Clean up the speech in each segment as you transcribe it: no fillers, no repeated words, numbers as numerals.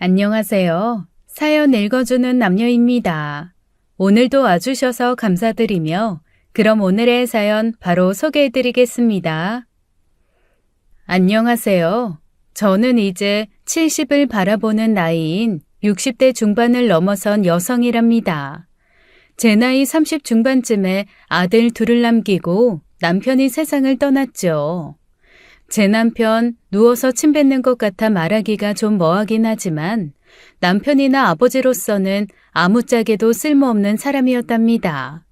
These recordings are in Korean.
안녕하세요. 사연 읽어주는 남녀입니다. 오늘도 와주셔서 감사드리며 그럼 오늘의 사연 바로 소개해드리겠습니다. 안녕하세요. 저는 이제 70을 바라보는 나이인 60대 중반을 넘어선 여성이랍니다. 제 나이 30 중반쯤에 아들 둘을 남기고 남편이 세상을 떠났죠. 제 남편 누워서 침 뱉는 것 같아 말하기가 좀 뭐하긴 하지만 남편이나 아버지로서는 아무짝에도 쓸모없는 사람이었답니다.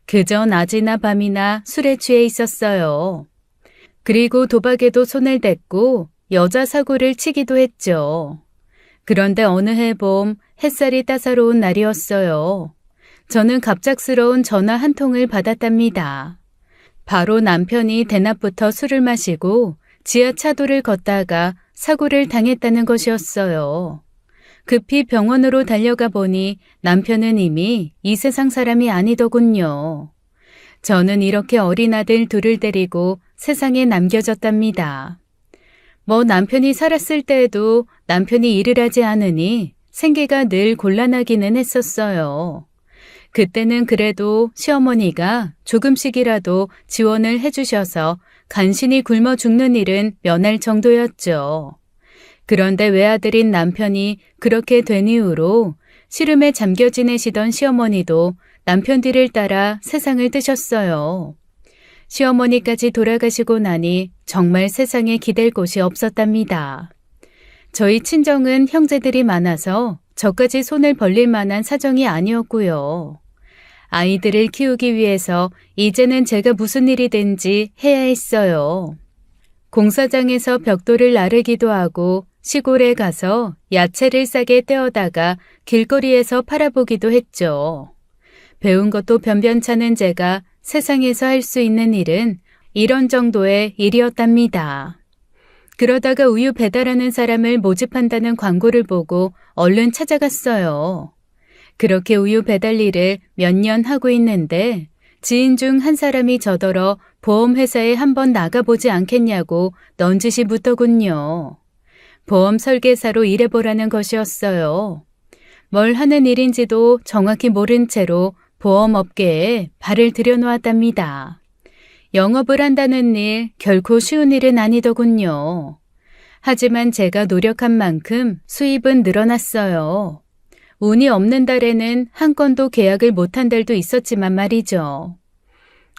그저 낮이나 밤이나 술에 취해 있었어요. 그리고 도박에도 손을 댔고 여자 사고를 치기도 했죠. 그런데 어느 해 봄 햇살이 따사로운 날이었어요. 저는 갑작스러운 전화 한 통을 받았답니다. 바로 남편이 대낮부터 술을 마시고 지하차도를 걷다가 사고를 당했다는 것이었어요. 급히 병원으로 달려가 보니 남편은 이미 이 세상 사람이 아니더군요. 저는 이렇게 어린 아들 둘을 데리고 세상에 남겨졌답니다. 남편이 살았을 때에도 남편이 일을 하지 않으니 생계가 늘 곤란하기는 했었어요. 그때는 그래도 시어머니가 조금씩이라도 지원을 해주셔서 간신히 굶어 죽는 일은 면할 정도였죠. 그런데 외아들인 남편이 그렇게 된 이후로 시름에 잠겨 지내시던 시어머니도 남편 뒤를 따라 세상을 뜨셨어요. 시어머니까지 돌아가시고 나니 정말 세상에 기댈 곳이 없었답니다. 저희 친정은 형제들이 많아서 저까지 손을 벌릴 만한 사정이 아니었고요. 아이들을 키우기 위해서 이제는 제가 무슨 일이든지 해야 했어요. 공사장에서 벽돌을 나르기도 하고 시골에 가서 야채를 싸게 떼어다가 길거리에서 팔아보기도 했죠. 배운 것도 변변찮은 제가 세상에서 할 수 있는 일은 이런 정도의 일이었답니다. 그러다가 우유 배달하는 사람을 모집한다는 광고를 보고 얼른 찾아갔어요. 그렇게 우유 배달 일을 몇 년 하고 있는데 지인 중 한 사람이 저더러 보험회사에 한번 나가보지 않겠냐고 넌지시 묻더군요. 보험 설계사로 일해보라는 것이었어요. 뭘 하는 일인지도 정확히 모른 채로 보험업계에 발을 들여놓았답니다. 영업을 한다는 일 결코 쉬운 일은 아니더군요. 하지만 제가 노력한 만큼 수입은 늘어났어요. 운이 없는 달에는 한 건도 계약을 못한 달도 있었지만 말이죠.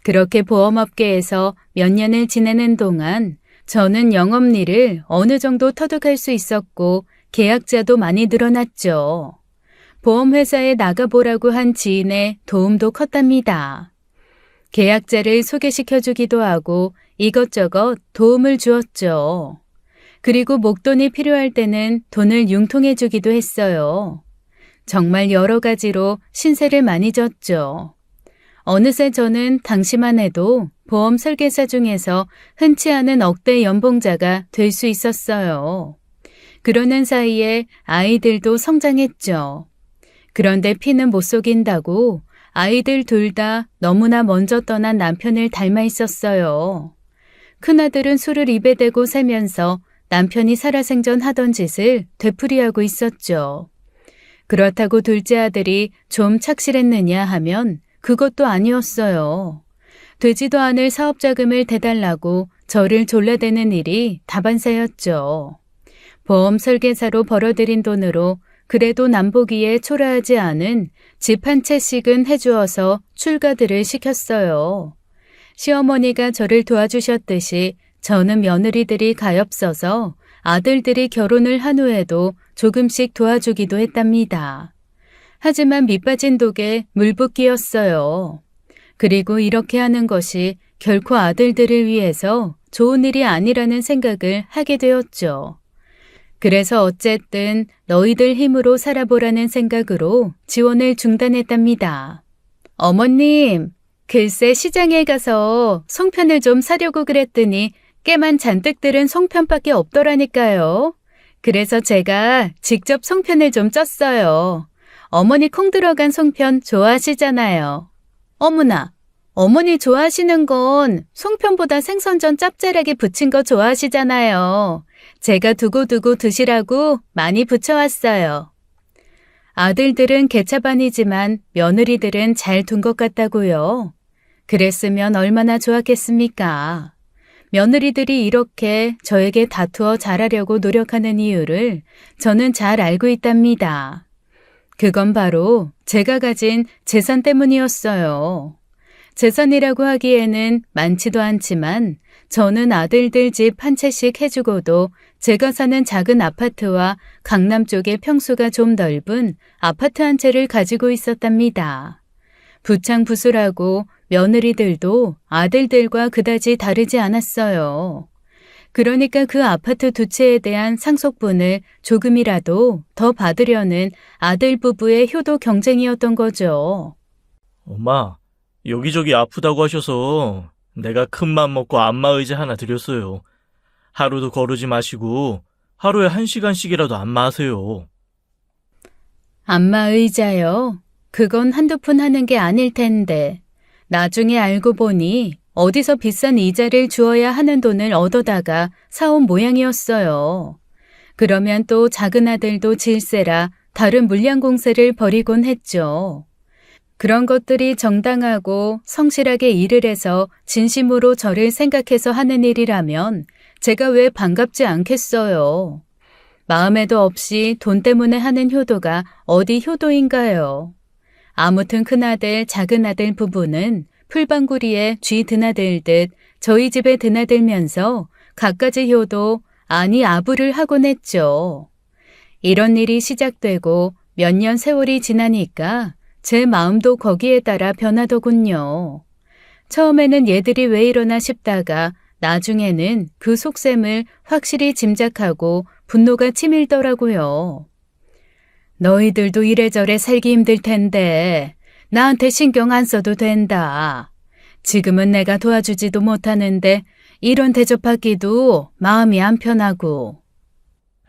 그렇게 보험업계에서 몇 년을 지내는 동안 저는 영업일을 어느 정도 터득할 수 있었고 계약자도 많이 늘어났죠. 보험회사에 나가보라고 한 지인의 도움도 컸답니다. 계약자를 소개시켜주기도 하고 이것저것 도움을 주었죠. 그리고 목돈이 필요할 때는 돈을 융통해주기도 했어요. 정말 여러 가지로 신세를 많이 졌죠. 어느새 저는 당시만 해도 보험 설계사 중에서 흔치 않은 억대 연봉자가 될 수 있었어요. 그러는 사이에 아이들도 성장했죠. 그런데 피는 못 속인다고 아이들 둘 다 너무나 먼저 떠난 남편을 닮아 있었어요. 큰아들은 술을 입에 대고 살면서 남편이 살아생전 하던 짓을 되풀이하고 있었죠. 그렇다고 둘째 아들이 좀 착실했느냐 하면 그것도 아니었어요. 되지도 않을 사업자금을 대달라고 저를 졸라대는 일이 다반사였죠. 보험 설계사로 벌어들인 돈으로 그래도 남보기에 초라하지 않은 집 한 채씩은 해주어서 출가들을 시켰어요. 시어머니가 저를 도와주셨듯이 저는 며느리들이 가엾어서 아들들이 결혼을 한 후에도 조금씩 도와주기도 했답니다. 하지만 밑빠진 독에 물붓기였어요. 그리고 이렇게 하는 것이 결코 아들들을 위해서 좋은 일이 아니라는 생각을 하게 되었죠. 그래서 어쨌든 너희들 힘으로 살아보라는 생각으로 지원을 중단했답니다. 어머님, 글쎄 시장에 가서 송편을 좀 사려고 그랬더니 깨만 잔뜩 들은 송편밖에 없더라니까요. 그래서 제가 직접 송편을 좀 쪘어요. 어머니 콩 들어간 송편 좋아하시잖아요. 어머나, 어머니 좋아하시는 건 송편보다 생선전 짭짤하게 부친 거 좋아하시잖아요. 제가 두고두고 드시라고 많이 붙여왔어요. 아들들은 개차반이지만 며느리들은 잘 둔 것 같다고요. 그랬으면 얼마나 좋았겠습니까? 며느리들이 이렇게 저에게 다투어 잘하려고 노력하는 이유를 저는 잘 알고 있답니다. 그건 바로 제가 가진 재산 때문이었어요. 재산이라고 하기에는 많지도 않지만 저는 아들들 집 한 채씩 해주고도 제가 사는 작은 아파트와 강남 쪽의 평수가 좀 넓은 아파트 한 채를 가지고 있었답니다. 부창부수라고 며느리들도 아들들과 그다지 다르지 않았어요. 그러니까 그 아파트 두 채에 대한 상속분을 조금이라도 더 받으려는 아들 부부의 효도 경쟁이었던 거죠. 엄마, 여기저기 아프다고 하셔서 내가 큰맘 먹고 안마의자 하나 드렸어요. 하루도 거르지 마시고 하루에 1시간씩이라도 안마하세요. 안마의자요? 그건 한두 푼 하는 게 아닐 텐데 나중에 알고 보니 어디서 비싼 이자를 주어야 하는 돈을 얻어다가 사온 모양이었어요. 그러면 또 작은 아들도 질세라 다른 물량 공세를 벌이곤 했죠. 그런 것들이 정당하고 성실하게 일을 해서 진심으로 저를 생각해서 하는 일이라면 제가 왜 반갑지 않겠어요. 마음에도 없이 돈 때문에 하는 효도가 어디 효도인가요? 아무튼 큰아들, 작은아들 부부는 풀방구리에 쥐 드나들듯 저희 집에 드나들면서 갖가지 효도, 아니 아부를 하곤 했죠. 이런 일이 시작되고 몇 년 세월이 지나니까 제 마음도 거기에 따라 변하더군요. 처음에는 얘들이 왜 이러나 싶다가 나중에는 그 속셈을 확실히 짐작하고 분노가 치밀더라고요. 너희들도 이래저래 살기 힘들 텐데 나한테 신경 안 써도 된다. 지금은 내가 도와주지도 못하는데 이런 대접받기도 마음이 안 편하고.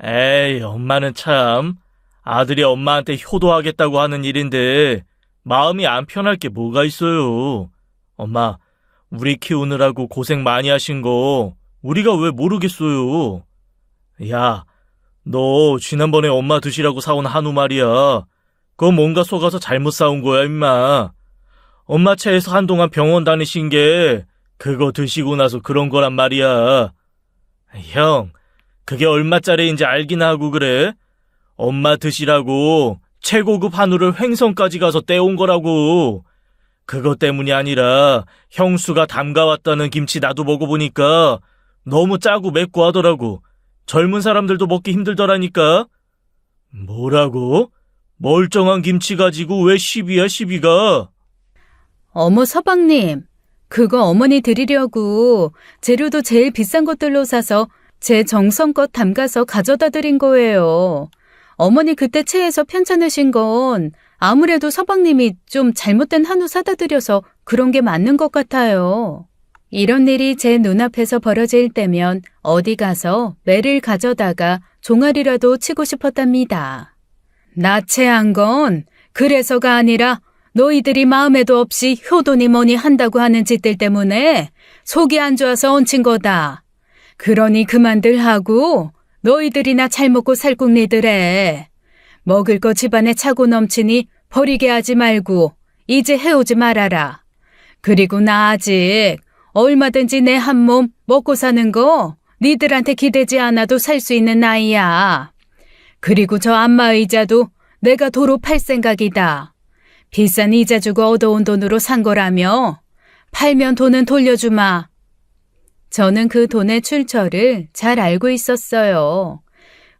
에이, 엄마는 참. 아들이 엄마한테 효도하겠다고 하는 일인데 마음이 안 편할 게 뭐가 있어요. 엄마, 우리 키우느라고 고생 많이 하신 거 우리가 왜 모르겠어요. 야, 너 지난번에 엄마 드시라고 사온 한우 말이야. 그거 뭔가 속아서 잘못 사온 거야, 임마. 엄마 차에서 한동안 병원 다니신 게 그거 드시고 나서 그런 거란 말이야. 형, 그게 얼마짜리인지 알긴 하고 그래? 엄마 드시라고 최고급 한우를 횡성까지 가서 떼온 거라고. 그것 때문이 아니라 형수가 담가왔다는 김치 나도 먹어보니까 너무 짜고 맵고 하더라고. 젊은 사람들도 먹기 힘들더라니까. 뭐라고? 멀쩡한 김치 가지고 왜 시비야, 시비가? 어머 서방님, 그거 어머니 드리려고 재료도 제일 비싼 것들로 사서 제 정성껏 담가서 가져다 드린 거예요. 어머니 그때 체해서 편찮으신 건 아무래도 서방님이 좀 잘못된 한우 사다 드려서 그런 게 맞는 것 같아요. 이런 일이 제 눈앞에서 벌어질 때면 어디 가서 매를 가져다가 종아리라도 치고 싶었답니다. 나 체한 건 그래서가 아니라 너희들이 마음에도 없이 효도니 뭐니 한다고 하는 짓들 때문에 속이 안 좋아서 얹힌 거다. 그러니 그만들 하고 너희들이나 잘 먹고 살궁리들해. 먹을 거 집안에 차고 넘치니 버리게 하지 말고 이제 해오지 말아라. 그리고 나 아직 얼마든지 내 한 몸 먹고 사는 거 니들한테 기대지 않아도 살 수 있는 나이야. 그리고 저 안마의자도 내가 도로 팔 생각이다. 비싼 이자 주고 얻어온 돈으로 산 거라며 팔면 돈은 돌려주마. 저는 그 돈의 출처를 잘 알고 있었어요.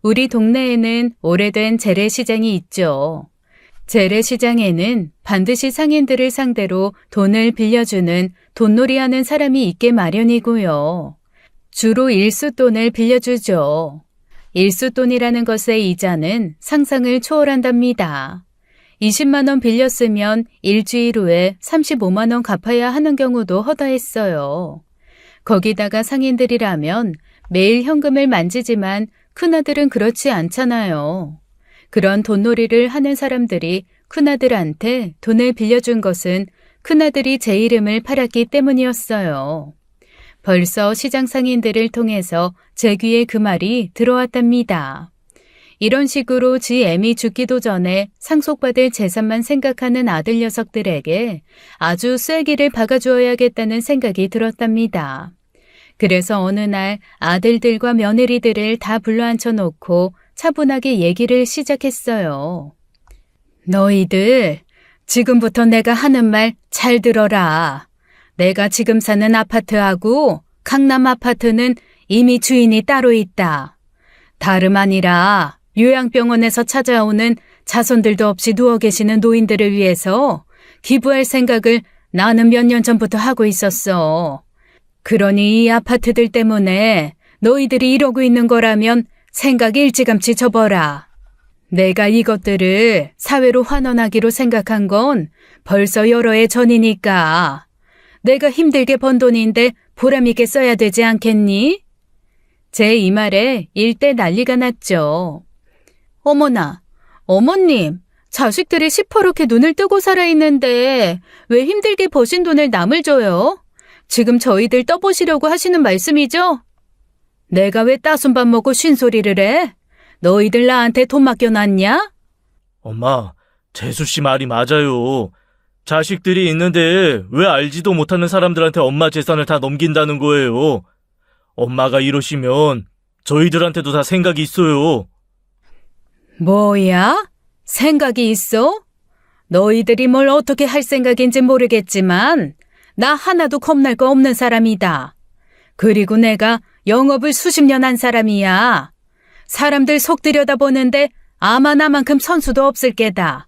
우리 동네에는 오래된 재래시장이 있죠. 재래시장에는 반드시 상인들을 상대로 돈을 빌려주는 돈놀이하는 사람이 있게 마련이고요. 주로 일수돈을 빌려주죠. 일수돈이라는 것의 이자는 상상을 초월한답니다. 20만 원 빌렸으면 일주일 후에 35만 원 갚아야 하는 경우도 허다했어요. 거기다가 상인들이라면 매일 현금을 만지지만 큰아들은 그렇지 않잖아요. 그런 돈놀이를 하는 사람들이 큰아들한테 돈을 빌려준 것은 큰아들이 제 이름을 팔았기 때문이었어요. 벌써 시장 상인들을 통해서 제 귀에 그 말이 들어왔답니다. 이런 식으로 지 애미 죽기도 전에 상속받을 재산만 생각하는 아들 녀석들에게 아주 쐐기를 박아주어야겠다는 생각이 들었답니다. 그래서 어느 날 아들들과 며느리들을 다 불러앉혀 놓고 차분하게 얘기를 시작했어요. 너희들, 지금부터 내가 하는 말 잘 들어라. 내가 지금 사는 아파트하고 강남 아파트는 이미 주인이 따로 있다. 다름 아니라 요양병원에서 찾아오는 자손들도 없이 누워 계시는 노인들을 위해서 기부할 생각을 나는 몇 년 전부터 하고 있었어. 그러니 이 아파트들 때문에 너희들이 이러고 있는 거라면 생각 일찌감치 접어라. 내가 이것들을 사회로 환원하기로 생각한 건 벌써 여러 해 전이니까 내가 힘들게 번 돈인데 보람있게 써야 되지 않겠니? 제 이 말에 일대 난리가 났죠. 어머나, 어머님, 자식들이 시퍼렇게 눈을 뜨고 살아있는데 왜 힘들게 버신 돈을 남을 줘요? 지금 저희들 떠보시려고 하시는 말씀이죠? 내가 왜 따순밥 먹고 쉰소리를 해? 너희들 나한테 돈 맡겨놨냐? 엄마, 재수씨 말이 맞아요. 자식들이 있는데 왜 알지도 못하는 사람들한테 엄마 재산을 다 넘긴다는 거예요. 엄마가 이러시면 저희들한테도 다 생각이 있어요. 뭐야? 생각이 있어? 너희들이 뭘 어떻게 할 생각인지 모르겠지만 나 하나도 겁날 거 없는 사람이다. 그리고 내가 영업을 수십 년 한 사람이야. 사람들 속 들여다보는데 아마 나만큼 선수도 없을 게다.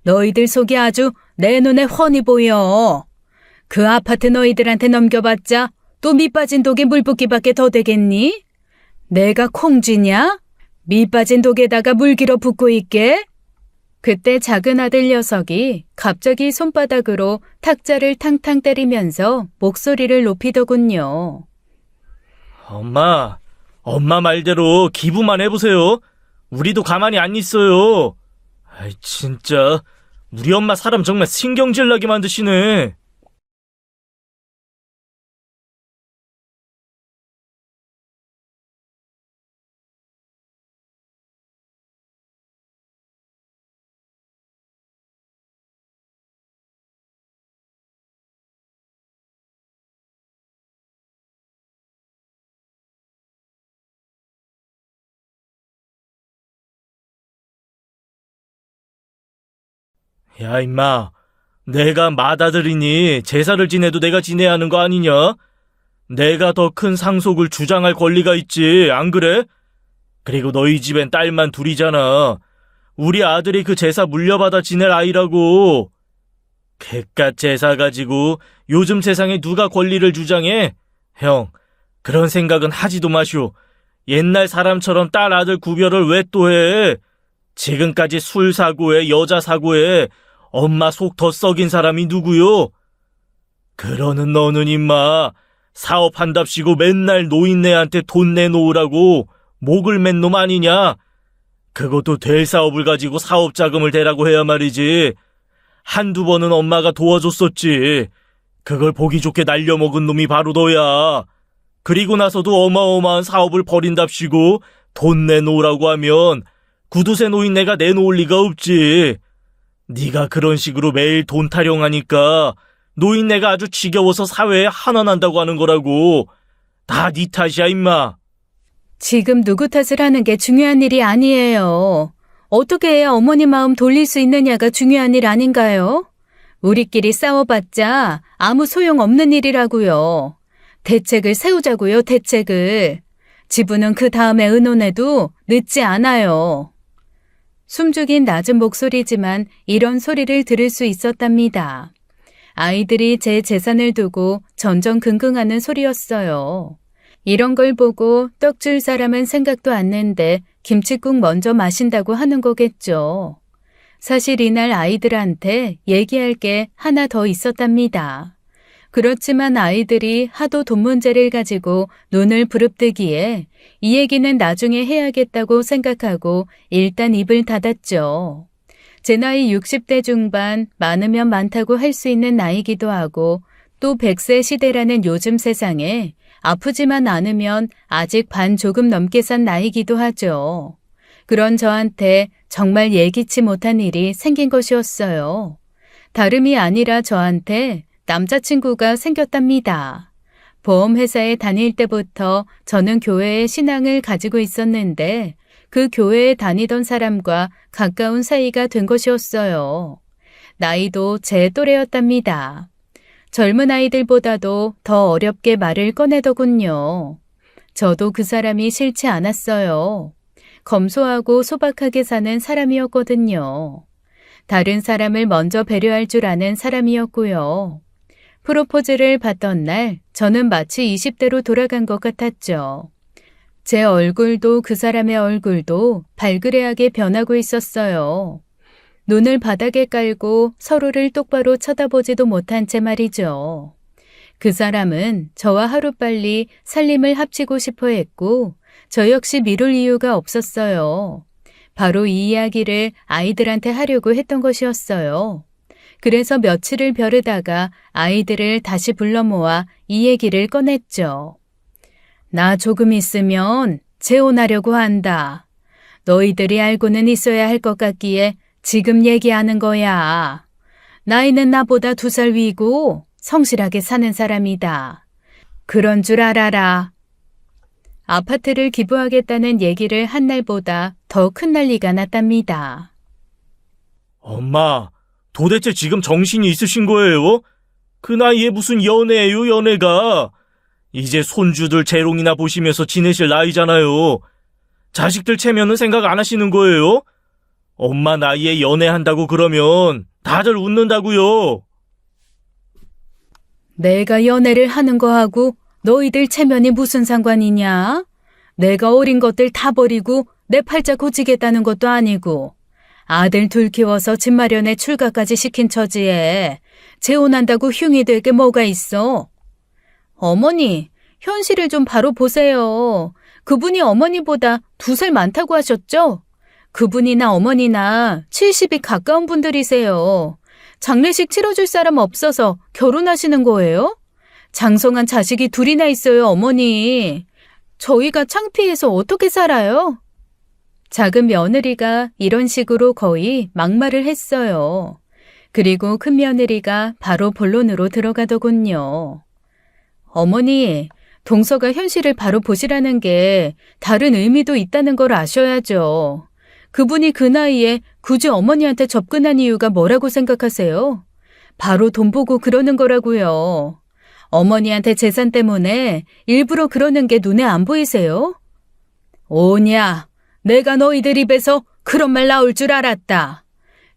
너희들 속이 아주 내 눈에 훤히 보여. 그 아파트 너희들한테 넘겨봤자 또 밑빠진 독에 물 붓기밖에 더 되겠니? 내가 콩쥐냐? 밑빠진 독에다가 물기로 붓고 있게? 그때 작은 아들 녀석이 갑자기 손바닥으로 탁자를 탕탕 때리면서 목소리를 높이더군요. 엄마 말대로 기부만 해보세요. 우리도 가만히 안 있어요. 아이, 진짜 우리 엄마 사람 정말 신경질 나게 만드시네. 야, 임마. 내가 맏아들이니 제사를 지내도 내가 지내야 하는 거 아니냐? 내가 더 큰 상속을 주장할 권리가 있지, 안 그래? 그리고 너희 집엔 딸만 둘이잖아. 우리 아들이 그 제사 물려받아 지낼 아이라고. 그깟 제사 가지고 요즘 세상에 누가 권리를 주장해? 형, 그런 생각은 하지도 마시오. 옛날 사람처럼 딸 아들 구별을 왜 또 해? 지금까지 술 사고에 여자 사고에 엄마 속 더 썩인 사람이 누구요? 그러는 너는 임마 사업한답시고 맨날 노인네한테 돈 내놓으라고 목을 맨 놈 아니냐? 그것도 될 사업을 가지고 사업 자금을 대라고 해야 말이지. 한두 번은 엄마가 도와줬었지. 그걸 보기 좋게 날려먹은 놈이 바로 너야. 그리고 나서도 어마어마한 사업을 벌인답시고 돈 내놓으라고 하면 구두쇠 노인네가 내놓을 리가 없지. 네가 그런 식으로 매일 돈 타령하니까 노인네가 아주 지겨워서 사회에 한원한다고 하는 거라고. 다 네 탓이야, 임마. 지금 누구 탓을 하는 게 중요한 일이 아니에요. 어떻게 해야 어머니 마음 돌릴 수 있느냐가 중요한 일 아닌가요? 우리끼리 싸워봤자 아무 소용없는 일이라고요. 대책을 세우자고요, 대책을. 지부는 그 다음에 의논해도 늦지 않아요. 숨죽인 낮은 목소리지만 이런 소리를 들을 수 있었답니다. 아이들이 제 재산을 두고 전전긍긍하는 소리였어요. 이런 걸 보고 떡 줄 사람은 생각도 않는데 김칫국 먼저 마신다고 하는 거겠죠. 사실 이날 아이들한테 얘기할 게 하나 더 있었답니다. 그렇지만 아이들이 하도 돈 문제를 가지고 눈을 부릅뜨기에 이 얘기는 나중에 해야겠다고 생각하고 일단 입을 닫았죠. 제 나이 60대 중반, 많으면 많다고 할 수 있는 나이기도 하고 또 100세 시대라는 요즘 세상에 아프지만 않으면 아직 반 조금 넘게 산 나이기도 하죠. 그런 저한테 정말 예기치 못한 일이 생긴 것이었어요. 다름이 아니라 저한테 남자친구가 생겼답니다. 보험회사에 다닐 때부터 저는 교회에 신앙을 가지고 있었는데 그 교회에 다니던 사람과 가까운 사이가 된 것이었어요. 나이도 제 또래였답니다. 젊은 아이들보다도 더 어렵게 말을 꺼내더군요. 저도 그 사람이 싫지 않았어요. 검소하고 소박하게 사는 사람이었거든요. 다른 사람을 먼저 배려할 줄 아는 사람이었고요. 프로포즈를 받던 날 저는 마치 20대로 돌아간 것 같았죠. 제 얼굴도 그 사람의 얼굴도 발그레하게 변하고 있었어요. 눈을 바닥에 깔고 서로를 똑바로 쳐다보지도 못한 채 말이죠. 그 사람은 저와 하루빨리 살림을 합치고 싶어 했고 저 역시 미룰 이유가 없었어요. 바로 이 이야기를 아이들한테 하려고 했던 것이었어요. 그래서 며칠을 벼르다가 아이들을 다시 불러 모아 이 얘기를 꺼냈죠. 나 조금 있으면 재혼하려고 한다. 너희들이 알고는 있어야 할 것 같기에 지금 얘기하는 거야. 나이는 나보다 2살 위고 성실하게 사는 사람이다. 그런 줄 알아라. 아파트를 기부하겠다는 얘기를 한 날보다 더 큰 난리가 났답니다. 엄마, 도대체 지금 정신이 있으신 거예요? 그 나이에 무슨 연애예요, 연애가. 이제 손주들 재롱이나 보시면서 지내실 나이잖아요. 자식들 체면은 생각 안 하시는 거예요? 엄마 나이에 연애한다고 그러면 다들 웃는다고요. 내가 연애를 하는 거하고 너희들 체면이 무슨 상관이냐? 내가 어린 것들 다 버리고 내 팔자 고치겠다는 것도 아니고 아들 2 키워서 집 마련에 출가까지 시킨 처지에 재혼한다고 흉이 될 게 뭐가 있어? 어머니, 현실을 좀 바로 보세요. 그분이 어머니보다 2살 많다고 하셨죠? 그분이나 어머니나 70이 가까운 분들이세요. 장례식 치러줄 사람 없어서 결혼하시는 거예요? 장성한 자식이 2이나 있어요, 어머니. 저희가 창피해서 어떻게 살아요? 작은 며느리가 이런 식으로 거의 막말을 했어요. 그리고 큰 며느리가 바로 본론으로 들어가더군요. 어머니, 동서가 현실을 바로 보시라는 게 다른 의미도 있다는 걸 아셔야죠. 그분이 그 나이에 굳이 어머니한테 접근한 이유가 뭐라고 생각하세요? 바로 돈 보고 그러는 거라고요. 어머니한테 재산 때문에 일부러 그러는 게 눈에 안 보이세요? 오냐, 내가 너희들 입에서 그런 말 나올 줄 알았다.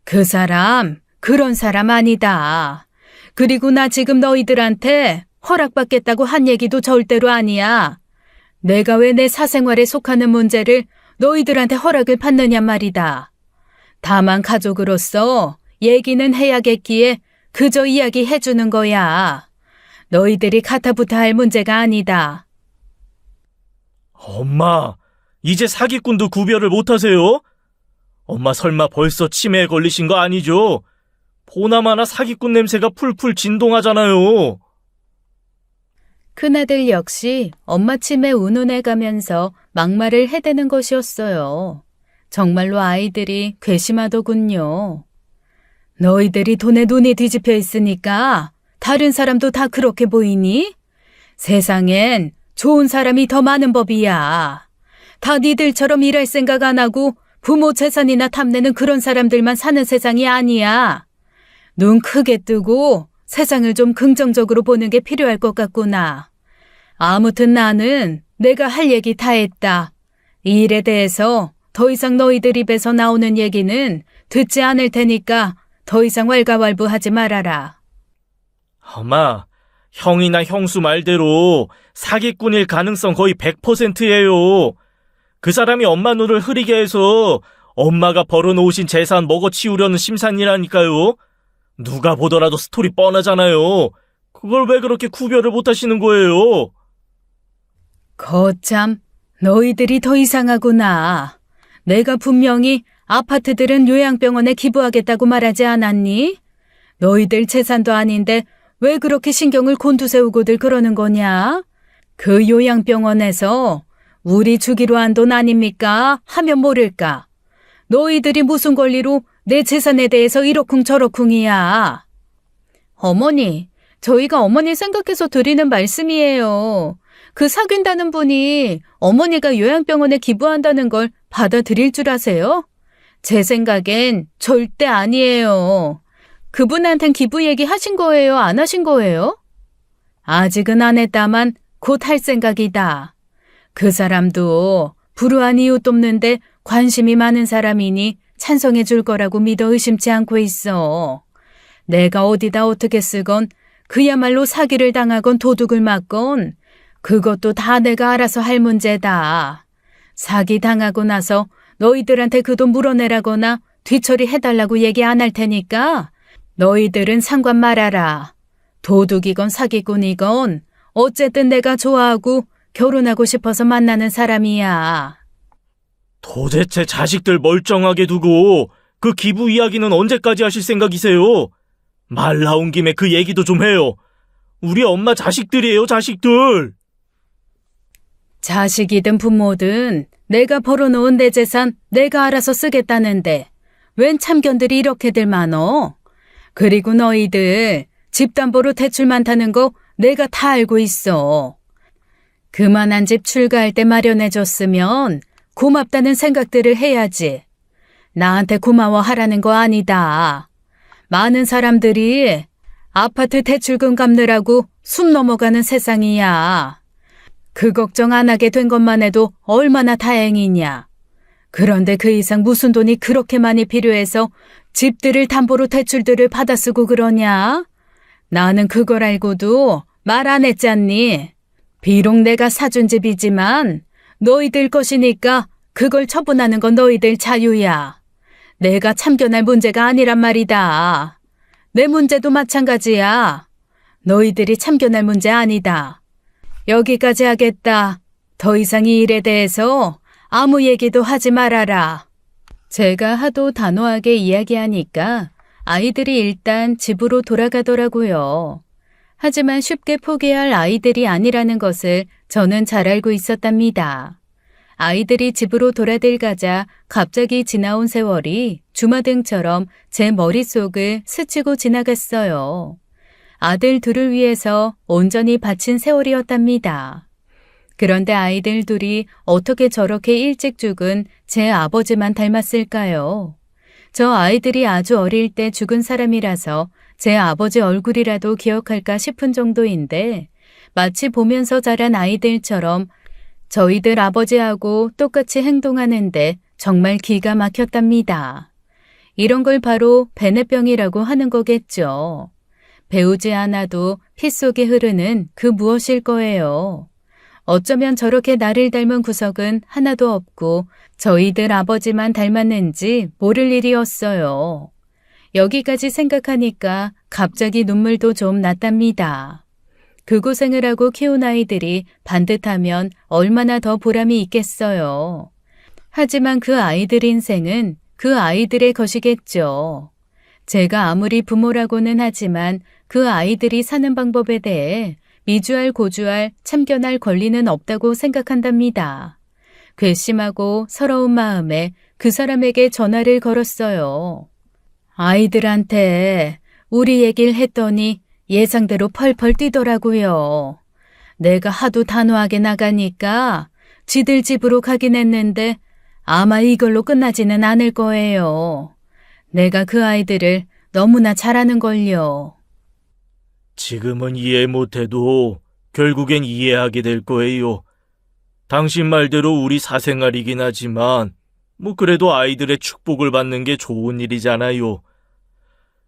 그 사람, 그런 사람 아니다. 그리고 나 지금 너희들한테 허락받겠다고 한 얘기도 절대로 아니야. 내가 왜 내 사생활에 속하는 문제를 너희들한테 허락을 받느냐 말이다. 다만 가족으로서 얘기는 해야겠기에 그저 이야기 해주는 거야. 너희들이 가타부타 할 문제가 아니다. 엄마, 이제 사기꾼도 구별을 못하세요? 엄마 설마 벌써 치매에 걸리신 거 아니죠? 보나마나 사기꾼 냄새가 풀풀 진동하잖아요. 큰아들 역시 엄마 침에 운운해 가면서 막말을 해대는 것이었어요. 정말로 아이들이 괘씸하더군요. 너희들이 돈에 눈이 뒤집혀 있으니까 다른 사람도 다 그렇게 보이니? 세상엔 좋은 사람이 더 많은 법이야. 다 니들처럼 일할 생각 안 하고 부모 재산이나 탐내는 그런 사람들만 사는 세상이 아니야. 눈 크게 뜨고 세상을 좀 긍정적으로 보는 게 필요할 것 같구나. 아무튼 나는 내가 할 얘기 다 했다. 이 일에 대해서 더 이상 너희들 입에서 나오는 얘기는 듣지 않을 테니까 더 이상 왈가왈부하지 말아라. 엄마, 형이나 형수 말대로 사기꾼일 가능성 거의 100%예요. 그 사람이 엄마 눈을 흐리게 해서 엄마가 벌어놓으신 재산 먹어치우려는 심산이라니까요. 누가 보더라도 스토리 뻔하잖아요. 그걸 왜 그렇게 구별을 못하시는 거예요? 거참, 너희들이 더 이상하구나. 내가 분명히 아파트들은 요양병원에 기부하겠다고 말하지 않았니? 너희들 재산도 아닌데 왜 그렇게 신경을 곤두세우고들 그러는 거냐? 그 요양병원에서 우리 주기로 한 돈 아닙니까? 하면 모를까? 너희들이 무슨 권리로 내 재산에 대해서 이러쿵저러쿵이야. 어머니, 저희가 어머니 생각해서 드리는 말씀이에요. 그 사귄다는 분이 어머니가 요양병원에 기부한다는 걸 받아들일 줄 아세요? 제 생각엔 절대 아니에요. 그분한텐 기부 얘기 하신 거예요? 안 하신 거예요? 아직은 안 했다만 곧 할 생각이다. 그 사람도 불우한 이웃 돕는데 관심이 많은 사람이니 찬성해 줄 거라고 믿어 의심치 않고 있어. 내가 어디다 어떻게 쓰건 그야말로 사기를 당하건 도둑을 맞건 그것도 다 내가 알아서 할 문제다. 사기 당하고 나서 너희들한테 그 돈 물어내라거나 뒤처리 해달라고 얘기 안 할 테니까 너희들은 상관 말아라. 도둑이건 사기꾼이건 어쨌든 내가 좋아하고 결혼하고 싶어서 만나는 사람이야. 도대체 자식들 멀쩡하게 두고 그 기부 이야기는 언제까지 하실 생각이세요? 말 나온 김에 그 얘기도 좀 해요. 우리 엄마 자식들이에요, 자식들. 자식이든 부모든 내가 벌어놓은 내 재산 내가 알아서 쓰겠다는데 웬 참견들이 이렇게들 많어? 그리고 너희들 집담보로 대출 많다는 거 내가 다 알고 있어. 그만한 집 출가할 때 마련해줬으면 고맙다는 생각들을 해야지. 나한테 고마워하라는 거 아니다. 많은 사람들이 아파트 대출금 갚느라고 숨 넘어가는 세상이야. 그 걱정 안 하게 된 것만 해도 얼마나 다행이냐. 그런데 그 이상 무슨 돈이 그렇게 많이 필요해서 집들을 담보로 대출들을 받아 쓰고 그러냐? 나는 그걸 알고도 말 안 했잖니. 비록 내가 사준 집이지만 너희들 것이니까 그걸 처분하는 건 너희들 자유야. 내가 참견할 문제가 아니란 말이다. 내 문제도 마찬가지야. 너희들이 참견할 문제 아니다. 여기까지 하겠다. 더 이상 이 일에 대해서 아무 얘기도 하지 말아라. 제가 하도 단호하게 이야기하니까 아이들이 일단 집으로 돌아가더라고요. 하지만 쉽게 포기할 아이들이 아니라는 것을 저는 잘 알고 있었답니다. 아이들이 집으로 돌아들가자 갑자기 지나온 세월이 주마등처럼 제 머릿속을 스치고 지나갔어요. 아들 둘을 위해서 온전히 바친 세월이었답니다. 그런데 아이들 둘이 어떻게 저렇게 일찍 죽은 제 아버지만 닮았을까요? 저 아이들이 아주 어릴 때 죽은 사람이라서 제 아버지 얼굴이라도 기억할까 싶은 정도인데 마치 보면서 자란 아이들처럼 저희들 아버지하고 똑같이 행동하는데 정말 기가 막혔답니다. 이런 걸 바로 베네병이라고 하는 거겠죠. 배우지 않아도 피 속에 흐르는 그 무엇일 거예요. 어쩌면 저렇게 나를 닮은 구석은 하나도 없고 저희들 아버지만 닮았는지 모를 일이었어요. 여기까지 생각하니까 갑자기 눈물도 좀 났답니다. 그 고생을 하고 키운 아이들이 반듯하면 얼마나 더 보람이 있겠어요. 하지만 그 아이들 인생은 그 아이들의 것이겠죠. 제가 아무리 부모라고는 하지만 그 아이들이 사는 방법에 대해 미주알 고주알 참견할 권리는 없다고 생각한답니다. 괘씸하고 서러운 마음에 그 사람에게 전화를 걸었어요. 아이들한테 우리 얘기를 했더니 예상대로 펄펄 뛰더라고요. 내가 하도 단호하게 나가니까 지들 집으로 가긴 했는데 아마 이걸로 끝나지는 않을 거예요. 내가 그 아이들을 너무나 잘 아는걸요. 지금은 이해 못해도 결국엔 이해하게 될 거예요. 당신 말대로 우리 사생활이긴 하지만 그래도 아이들의 축복을 받는 게 좋은 일이잖아요.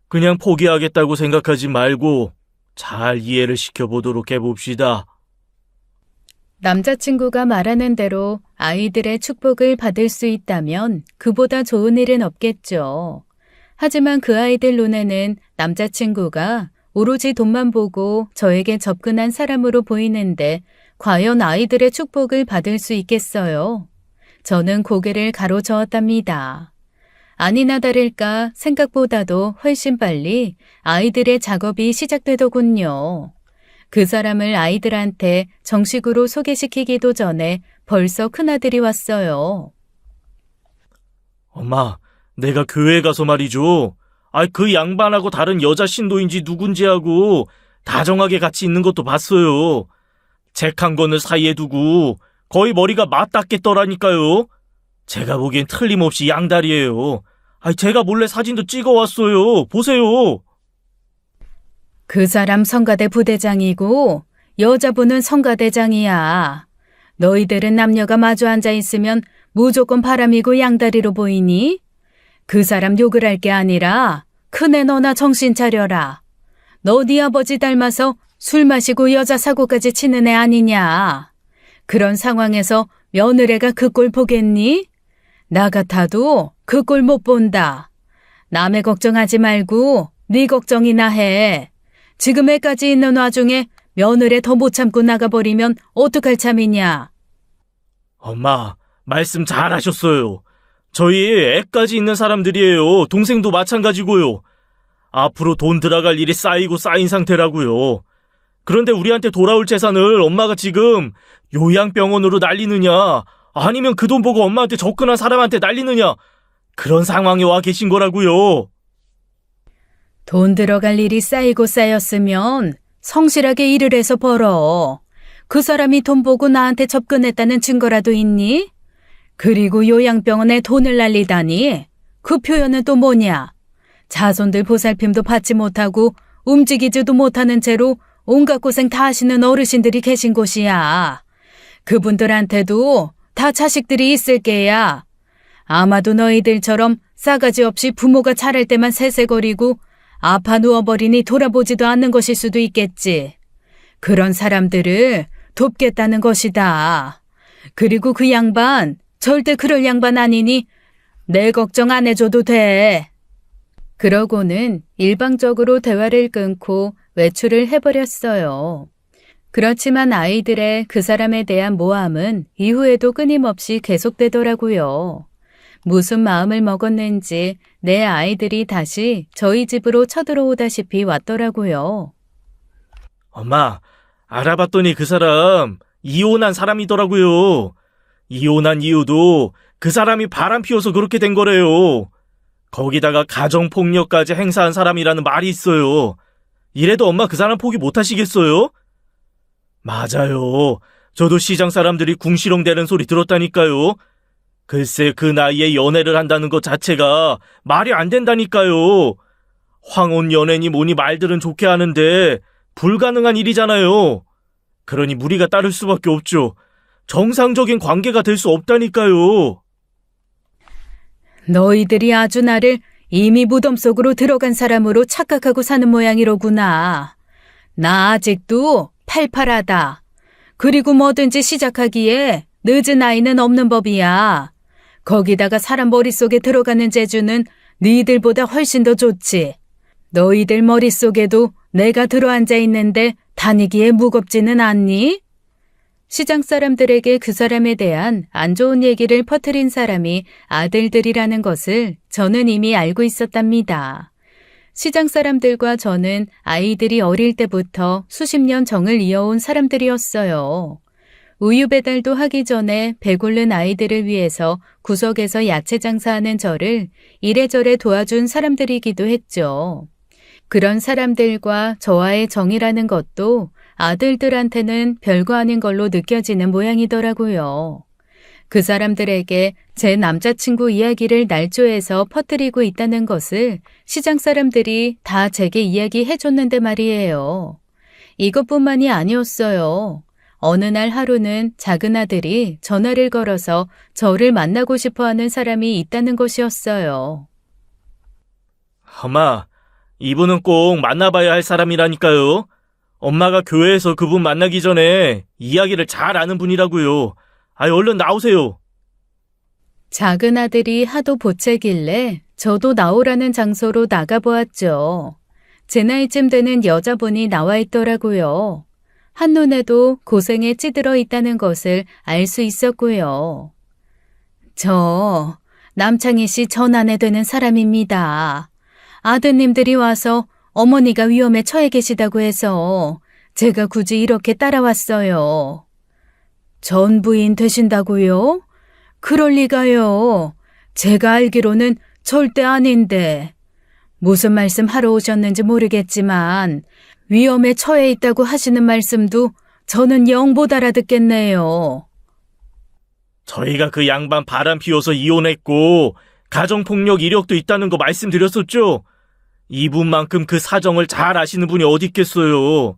그냥 포기하겠다고 생각하지 말고 잘 이해를 시켜보도록 해봅시다. 남자친구가 말하는 대로 아이들의 축복을 받을 수 있다면 그보다 좋은 일은 없겠죠. 하지만 그 아이들 눈에는 남자친구가 오로지 돈만 보고 저에게 접근한 사람으로 보이는데 과연 아이들의 축복을 받을 수 있겠어요? 저는 고개를 가로저었답니다. 아니나 다를까 생각보다도 훨씬 빨리 아이들의 작업이 시작되더군요. 그 사람을 아이들한테 정식으로 소개시키기도 전에 벌써 큰아들이 왔어요. 엄마, 내가 교회 가서 말이죠. 그 양반하고 다른 여자 신도인지 누군지 하고 다정하게 같이 있는 것도 봤어요. 책 한 권을 사이에 두고 거의 머리가 맞닿겠더라니까요. 제가 보기엔 틀림없이 양다리예요. 제가 몰래 사진도 찍어왔어요. 보세요. 그 사람 성가대 부대장이고 여자분은 성가대장이야. 너희들은 남녀가 마주 앉아 있으면 무조건 바람이고 양다리로 보이니? 그 사람 욕을 할 게 아니라 큰애 너나 정신 차려라. 너 네 아버지 닮아서 술 마시고 여자 사고까지 치는 애 아니냐. 그런 상황에서 며느리가 그 꼴 보겠니? 나 같아도 그 꼴 못 본다. 남의 걱정하지 말고 네 걱정이나 해. 지금 애까지 있는 와중에 며느리 더 못 참고 나가버리면 어떡할 참이냐. 엄마, 말씀 잘하셨어요. 저희 애까지 있는 사람들이에요. 동생도 마찬가지고요. 앞으로 돈 들어갈 일이 쌓이고 쌓인 상태라고요. 그런데 우리한테 돌아올 재산을 엄마가 지금 요양병원으로 날리느냐, 아니면 그 돈 보고 엄마한테 접근한 사람한테 날리느냐, 그런 상황에 와 계신 거라고요. 돈 들어갈 일이 쌓이고 쌓였으면 성실하게 일을 해서 벌어. 그 사람이 돈 보고 나한테 접근했다는 증거라도 있니? 그리고 요양병원에 돈을 날리다니? 그 표현은 또 뭐냐? 자손들 보살핌도 받지 못하고 움직이지도 못하는 채로 온갖 고생 다 하시는 어르신들이 계신 곳이야. 그분들한테도 다 자식들이 있을 게야. 아마도 너희들처럼 싸가지 없이 부모가 잘할 때만 새새거리고 아파 누워버리니 돌아보지도 않는 것일 수도 있겠지. 그런 사람들을 돕겠다는 것이다. 그리고 그 양반 절대 그럴 양반 아니니 내 걱정 안 해줘도 돼. 그러고는 일방적으로 대화를 끊고 외출을 해버렸어요. 그렇지만 아이들의 그 사람에 대한 모함은 이후에도 끊임없이 계속되더라고요. 무슨 마음을 먹었는지 내 아이들이 다시 저희 집으로 쳐들어오다시피 왔더라고요. 엄마, 알아봤더니 그 사람 이혼한 사람이더라고요. 이혼한 이유도 그 사람이 바람 피워서 그렇게 된 거래요. 거기다가 가정폭력까지 행사한 사람이라는 말이 있어요. 이래도 엄마 그 사람 포기 못 하시겠어요? 맞아요. 저도 시장 사람들이 궁시렁대는 소리 들었다니까요. 글쎄 그 나이에 연애를 한다는 것 자체가 말이 안 된다니까요. 황혼 연애니 뭐니 말들은 좋게 하는데 불가능한 일이잖아요. 그러니 무리가 따를 수밖에 없죠. 정상적인 관계가 될 수 없다니까요. 너희들이 아주 나를 이미 무덤 속으로 들어간 사람으로 착각하고 사는 모양이로구나. 나 아직도 팔팔하다. 그리고 뭐든지 시작하기에 늦은 나이는 없는 법이야. 거기다가 사람 머릿속에 들어가는 재주는 너희들보다 훨씬 더 좋지. 너희들 머릿속에도 내가 들어앉아 있는데 다니기에 무겁지는 않니? 시장 사람들에게 그 사람에 대한 안 좋은 얘기를 퍼뜨린 사람이 아들들이라는 것을 저는 이미 알고 있었답니다. 시장 사람들과 저는 아이들이 어릴 때부터 수십 년 정을 이어온 사람들이었어요. 우유 배달도 하기 전에 배고른 아이들을 위해서 구석에서 야채 장사하는 저를 이래저래 도와준 사람들이기도 했죠. 그런 사람들과 저와의 정이라는 것도 아들들한테는 별거 아닌 걸로 느껴지는 모양이더라고요. 그 사람들에게 제 남자친구 이야기를 날조해서 퍼뜨리고 있다는 것을 시장 사람들이 다 제게 이야기해줬는데 말이에요. 이것뿐만이 아니었어요. 어느 날 하루는 작은 아들이 전화를 걸어서 저를 만나고 싶어하는 사람이 있다는 것이었어요. 엄마, 이분은 꼭 만나봐야 할 사람이라니까요. 엄마가 교회에서 그분 만나기 전에 이야기를 잘 아는 분이라고요. 얼른 나오세요. 작은 아들이 하도 보채길래 저도 나오라는 장소로 나가보았죠. 제 나이쯤 되는 여자분이 나와 있더라고요. 한눈에도 고생에 찌들어 있다는 것을 알 수 있었고요. 저 남창희 씨 전아내 되는 사람입니다. 아드님들이 와서 어머니가 위험에 처해 계시다고 해서 제가 굳이 이렇게 따라왔어요. 전 부인 되신다고요? 그럴 리가요. 제가 알기로는 절대 아닌데. 무슨 말씀 하러 오셨는지 모르겠지만 위험에 처해 있다고 하시는 말씀도 저는 영 못 알아듣겠네요. 저희가 그 양반 바람 피워서 이혼했고 가정폭력 이력도 있다는 거 말씀드렸었죠? 이분만큼 그 사정을 잘 아시는 분이 어디 있겠어요.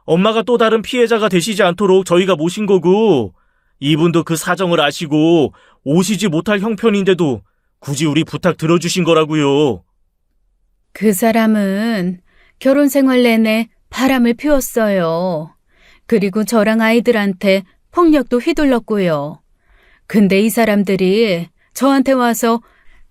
엄마가 또 다른 피해자가 되시지 않도록 저희가 모신 거고 이분도 그 사정을 아시고 오시지 못할 형편인데도 굳이 우리 부탁 들어주신 거라고요. 그 사람은 결혼 생활 내내 바람을 피웠어요. 그리고 저랑 아이들한테 폭력도 휘둘렀고요. 근데 이 사람들이 저한테 와서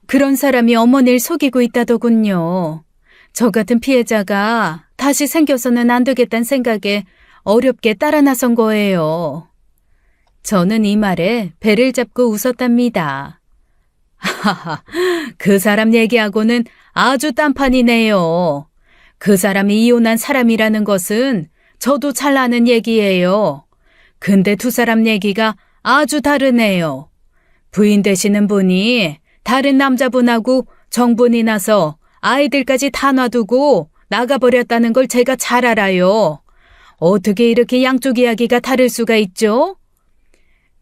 그런 사람이 어머니를 속이고 있다더군요. 저 같은 피해자가 다시 생겨서는 안 되겠다는 생각에 어렵게 따라 나선 거예요. 저는 이 말에 배를 잡고 웃었답니다. 하하, 그 사람 얘기하고는 아주 딴판이네요. 그 사람이 이혼한 사람이라는 것은 저도 잘 아는 얘기예요. 근데 두 사람 얘기가 아주 다르네요. 부인 되시는 분이 다른 남자분하고 정분이 나서 아이들까지 다 놔두고 나가버렸다는 걸 제가 잘 알아요. 어떻게 이렇게 양쪽 이야기가 다를 수가 있죠?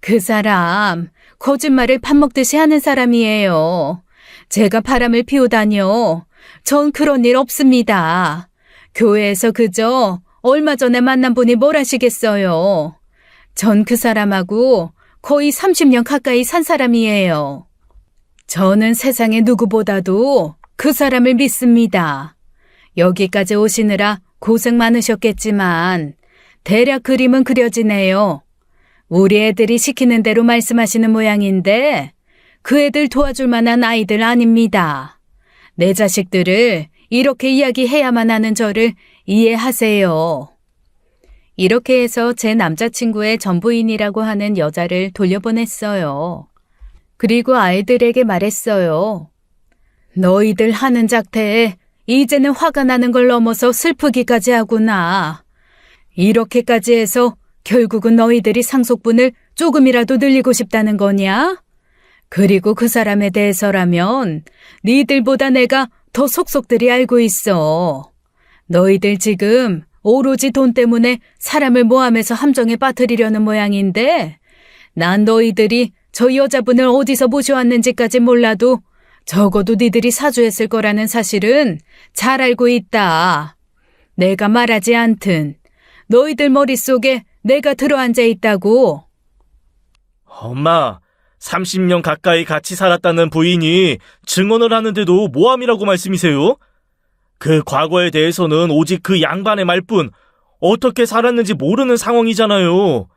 그 사람 거짓말을 밥 먹듯이 하는 사람이에요. 제가 바람을 피우다니요. 전 그런 일 없습니다. 교회에서 그저 얼마 전에 만난 분이 뭘 하시겠어요. 전 그 사람하고 거의 30년 가까이 산 사람이에요. 저는 세상의 누구보다도 그 사람을 믿습니다. 여기까지 오시느라 고생 많으셨겠지만 대략 그림은 그려지네요. 우리 애들이 시키는 대로 말씀하시는 모양인데 그 애들 도와줄 만한 아이들 아닙니다. 내 자식들을 이렇게 이야기해야만 하는 저를 이해하세요. 이렇게 해서 제 남자친구의 전부인이라고 하는 여자를 돌려보냈어요. 그리고 아이들에게 말했어요. 너희들 하는 작태에 이제는 화가 나는 걸 넘어서 슬프기까지 하구나. 이렇게까지 해서 결국은 너희들이 상속분을 조금이라도 늘리고 싶다는 거냐? 그리고 그 사람에 대해서라면 니들보다 내가 더 속속들이 알고 있어. 너희들 지금 오로지 돈 때문에 사람을 모함해서 함정에 빠뜨리려는 모양인데 난 너희들이 저 여자분을 어디서 모셔왔는지까지 몰라도 적어도 니들이 사주했을 거라는 사실은 잘 알고 있다. 내가 말하지 않든 너희들 머릿속에 내가 들어앉아 있다고. 엄마, 30년 가까이 같이 살았다는 부인이 증언을 하는데도 모함이라고 말씀이세요? 그 과거에 대해서는 오직 그 양반의 말뿐 어떻게 살았는지 모르는 상황이잖아요.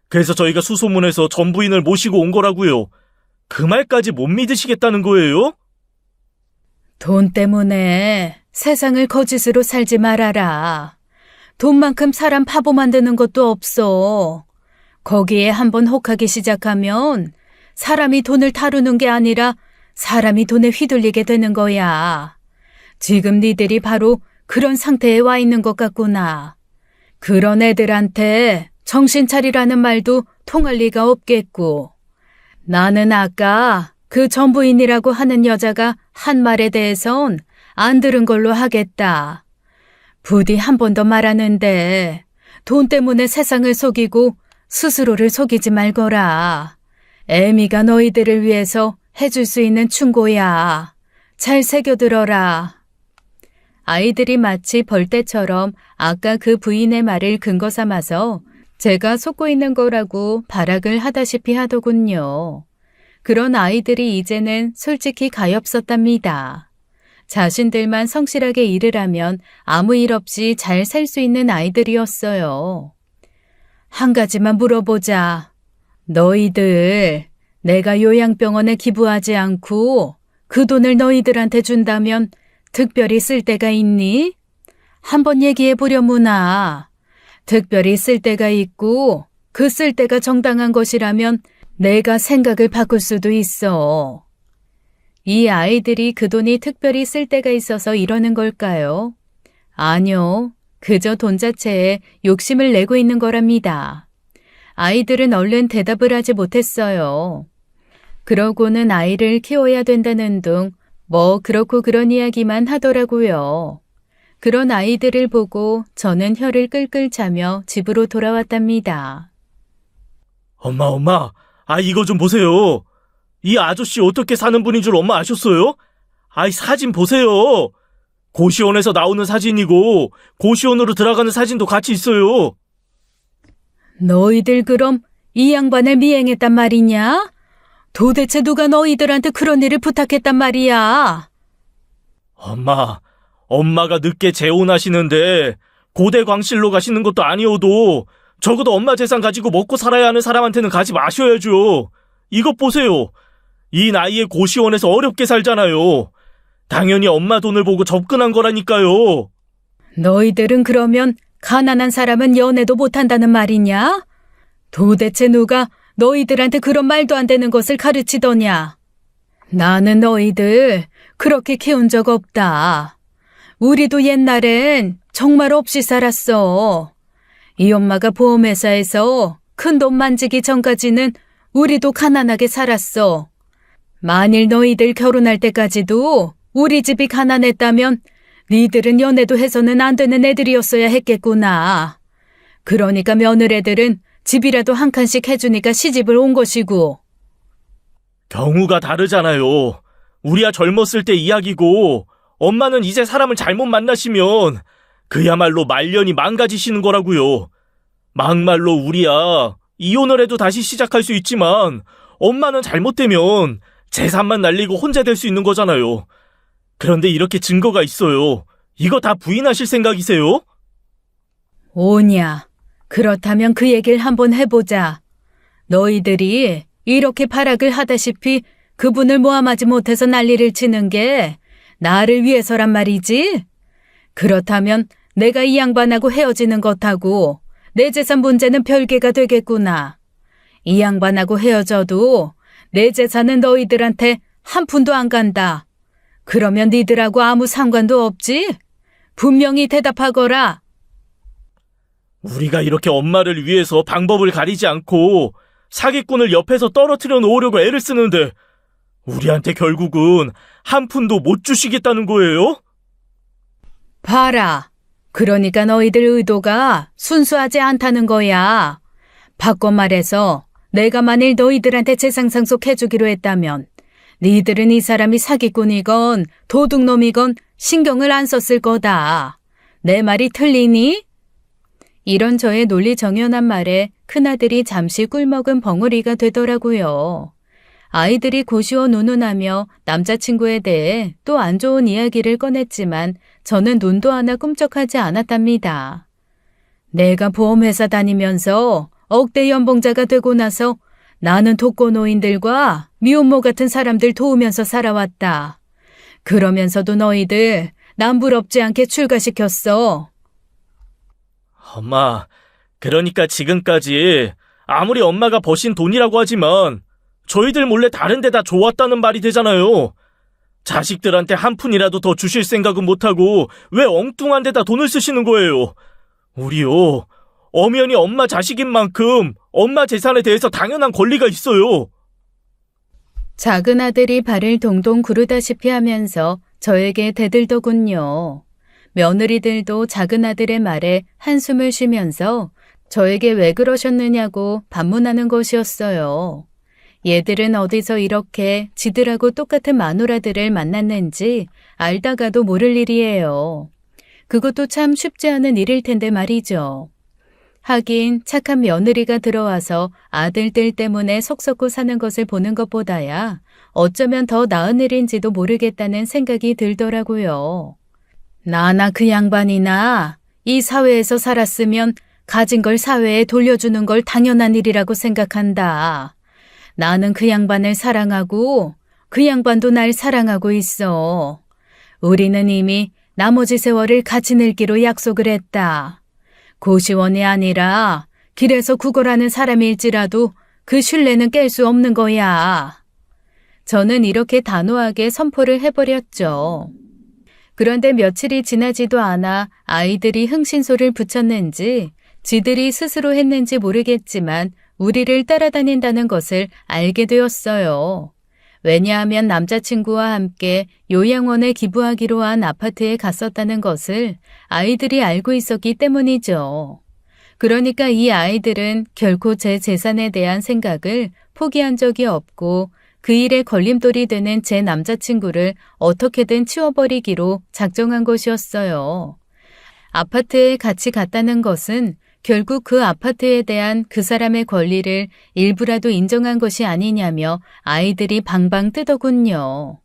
그래서 저희가 수소문해서 전부인을 모시고 온 거라고요. 그 말까지 못 믿으시겠다는 거예요? 돈 때문에 세상을 거짓으로 살지 말아라. 돈만큼 사람 바보 만드는 것도 없어. 거기에 한번 혹하기 시작하면 사람이 돈을 다루는 게 아니라 사람이 돈에 휘둘리게 되는 거야. 지금 니들이 바로 그런 상태에 와 있는 것 같구나. 그런 애들한테 정신 차리라는 말도 통할 리가 없겠고. 나는 아까 그 전부인이라고 하는 여자가 한 말에 대해선 안 들은 걸로 하겠다. 부디 한 번 더 말하는데 돈 때문에 세상을 속이고 스스로를 속이지 말거라. 애미가 너희들을 위해서 해줄 수 있는 충고야. 잘 새겨들어라. 아이들이 마치 벌떼처럼 아까 그 부인의 말을 근거 삼아서 제가 속고 있는 거라고 발악을 하다시피 하더군요. 그런 아이들이 이제는 솔직히 가엾었답니다. 자신들만 성실하게 일을 하면 아무 일 없이 잘 살 수 있는 아이들이었어요. 한 가지만 물어보자. 너희들, 내가 요양병원에 기부하지 않고 그 돈을 너희들한테 준다면 특별히 쓸 데가 있니? 한번 얘기해 보려무나. 특별히 쓸 데가 있고 그 쓸 데가 정당한 것이라면 내가 생각을 바꿀 수도 있어. 이 아이들이 그 돈이 특별히 쓸 데가 있어서 이러는 걸까요? 아니요. 그저 돈 자체에 욕심을 내고 있는 거랍니다. 아이들은 얼른 대답을 하지 못했어요. 그러고는 아이를 키워야 된다는 둥 뭐 그렇고 그런 이야기만 하더라고요. 그런 아이들을 보고 저는 혀를 끌끌 차며 집으로 돌아왔답니다. 엄마, 이거 좀 보세요. 이 아저씨 어떻게 사는 분인 줄 엄마 아셨어요? 사진 보세요. 고시원에서 나오는 사진이고 고시원으로 들어가는 사진도 같이 있어요. 너희들 그럼 이 양반을 미행했단 말이냐? 도대체 누가 너희들한테 그런 일을 부탁했단 말이야? 엄마가 늦게 재혼하시는데 고대 광실로 가시는 것도 아니어도 적어도 엄마 재산 가지고 먹고 살아야 하는 사람한테는 가지 마셔야죠. 이것 보세요. 이 나이에 고시원에서 어렵게 살잖아요. 당연히 엄마 돈을 보고 접근한 거라니까요. 너희들은 그러면 가난한 사람은 연애도 못한다는 말이냐? 도대체 누가 너희들한테 그런 말도 안 되는 것을 가르치더냐? 나는 너희들 그렇게 키운 적 없다. 우리도 옛날엔 정말 없이 살았어. 이 엄마가 보험회사에서 큰 돈 만지기 전까지는 우리도 가난하게 살았어. 만일 너희들 결혼할 때까지도 우리 집이 가난했다면 니들은 연애도 해서는 안 되는 애들이었어야 했겠구나. 그러니까 며느리들은 집이라도 한 칸씩 해주니까 시집을 온 것이고. 경우가 다르잖아요. 우리야 젊었을 때 이야기고 엄마는 이제 사람을 잘못 만나시면 그야말로 말년이 망가지시는 거라고요. 막말로 우리야 이혼을 해도 다시 시작할 수 있지만 엄마는 잘못되면 재산만 날리고 혼자 될 수 있는 거잖아요. 그런데 이렇게 증거가 있어요. 이거 다 부인하실 생각이세요? 오냐. 그렇다면 그 얘기를 한번 해보자. 너희들이 이렇게 발악을 하다시피 그분을 모함하지 못해서 난리를 치는 게 나를 위해서란 말이지? 그렇다면 내가 이 양반하고 헤어지는 것하고 내 재산 문제는 별개가 되겠구나. 이 양반하고 헤어져도 내 재산은 너희들한테 한 푼도 안 간다. 그러면 니들하고 아무 상관도 없지? 분명히 대답하거라. 우리가 이렇게 엄마를 위해서 방법을 가리지 않고 사기꾼을 옆에서 떨어뜨려 놓으려고 애를 쓰는데 우리한테 결국은 한 푼도 못 주시겠다는 거예요? 봐라. 그러니까 너희들 의도가 순수하지 않다는 거야. 바꿔 말해서 내가 만일 너희들한테 재산 상속해주기로 했다면 니들은 이 사람이 사기꾼이건 도둑놈이건 신경을 안 썼을 거다. 내 말이 틀리니? 이런 저의 논리정연한 말에 큰아들이 잠시 꿀먹은 벙어리가 되더라고요. 아이들이 고시원 운운하며 남자친구에 대해 또 안 좋은 이야기를 꺼냈지만 저는 눈도 하나 꿈쩍하지 않았답니다. 내가 보험회사 다니면서 억대 연봉자가 되고 나서 나는 독거노인들과 미혼모 같은 사람들 도우면서 살아왔다. 그러면서도 너희들 남 부럽지 않게 출가시켰어. 엄마, 그러니까 지금까지 아무리 엄마가 버신 돈이라고 하지만 저희들 몰래 다른 데다 줘왔다는 말이 되잖아요. 자식들한테 한 푼이라도 더 주실 생각은 못하고 왜 엉뚱한 데다 돈을 쓰시는 거예요? 우리요, 엄연히 엄마 자식인 만큼 엄마 재산에 대해서 당연한 권리가 있어요. 작은 아들이 발을 동동 구르다시피 하면서 저에게 대들더군요. 며느리들도 작은 아들의 말에 한숨을 쉬면서 저에게 왜 그러셨느냐고 반문하는 것이었어요. 얘들은 어디서 이렇게 지들하고 똑같은 마누라들을 만났는지 알다가도 모를 일이에요. 그것도 참 쉽지 않은 일일 텐데 말이죠. 하긴 착한 며느리가 들어와서 아들들 때문에 속 썩고 사는 것을 보는 것보다야 어쩌면 더 나은 일인지도 모르겠다는 생각이 들더라고요. 나나 그 양반이나 이 사회에서 살았으면 가진 걸 사회에 돌려주는 걸 당연한 일이라고 생각한다. 나는 그 양반을 사랑하고 그 양반도 날 사랑하고 있어. 우리는 이미 나머지 세월을 같이 늙기로 약속을 했다. 고시원이 아니라 길에서 구걸하는 사람일지라도 그 신뢰는 깰 수 없는 거야. 저는 이렇게 단호하게 선포를 해버렸죠. 그런데 며칠이 지나지도 않아 아이들이 흥신소를 붙였는지 지들이 스스로 했는지 모르겠지만 우리를 따라다닌다는 것을 알게 되었어요. 왜냐하면 남자친구와 함께 요양원에 기부하기로 한 아파트에 갔었다는 것을 아이들이 알고 있었기 때문이죠. 그러니까 이 아이들은 결코 제 재산에 대한 생각을 포기한 적이 없고 그 일에 걸림돌이 되는 제 남자친구를 어떻게든 치워버리기로 작정한 것이었어요. 아파트에 같이 갔다는 것은 결국 그 아파트에 대한 그 사람의 권리를 일부라도 인정한 것이 아니냐며 아이들이 방방 뜨더군요.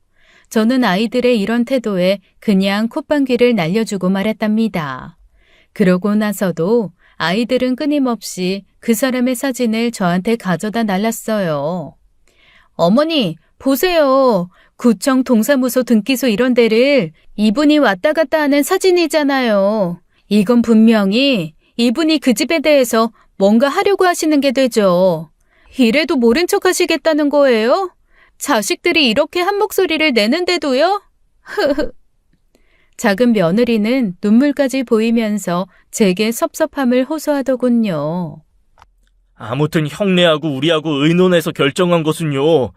저는 아이들의 이런 태도에 그냥 콧방귀를 날려주고 말았답니다. 그러고 나서도 아이들은 끊임없이 그 사람의 사진을 저한테 가져다 날랐어요. 어머니, 보세요. 구청 동사무소 등기소 이런 데를 이분이 왔다 갔다 하는 사진이잖아요. 이건 분명히 이분이 그 집에 대해서 뭔가 하려고 하시는 게 되죠. 이래도 모른 척 하시겠다는 거예요? 자식들이 이렇게 한 목소리를 내는데도요? 작은 며느리는 눈물까지 보이면서 제게 섭섭함을 호소하더군요. 아무튼 형네하고 우리하고 의논해서 결정한 것은요.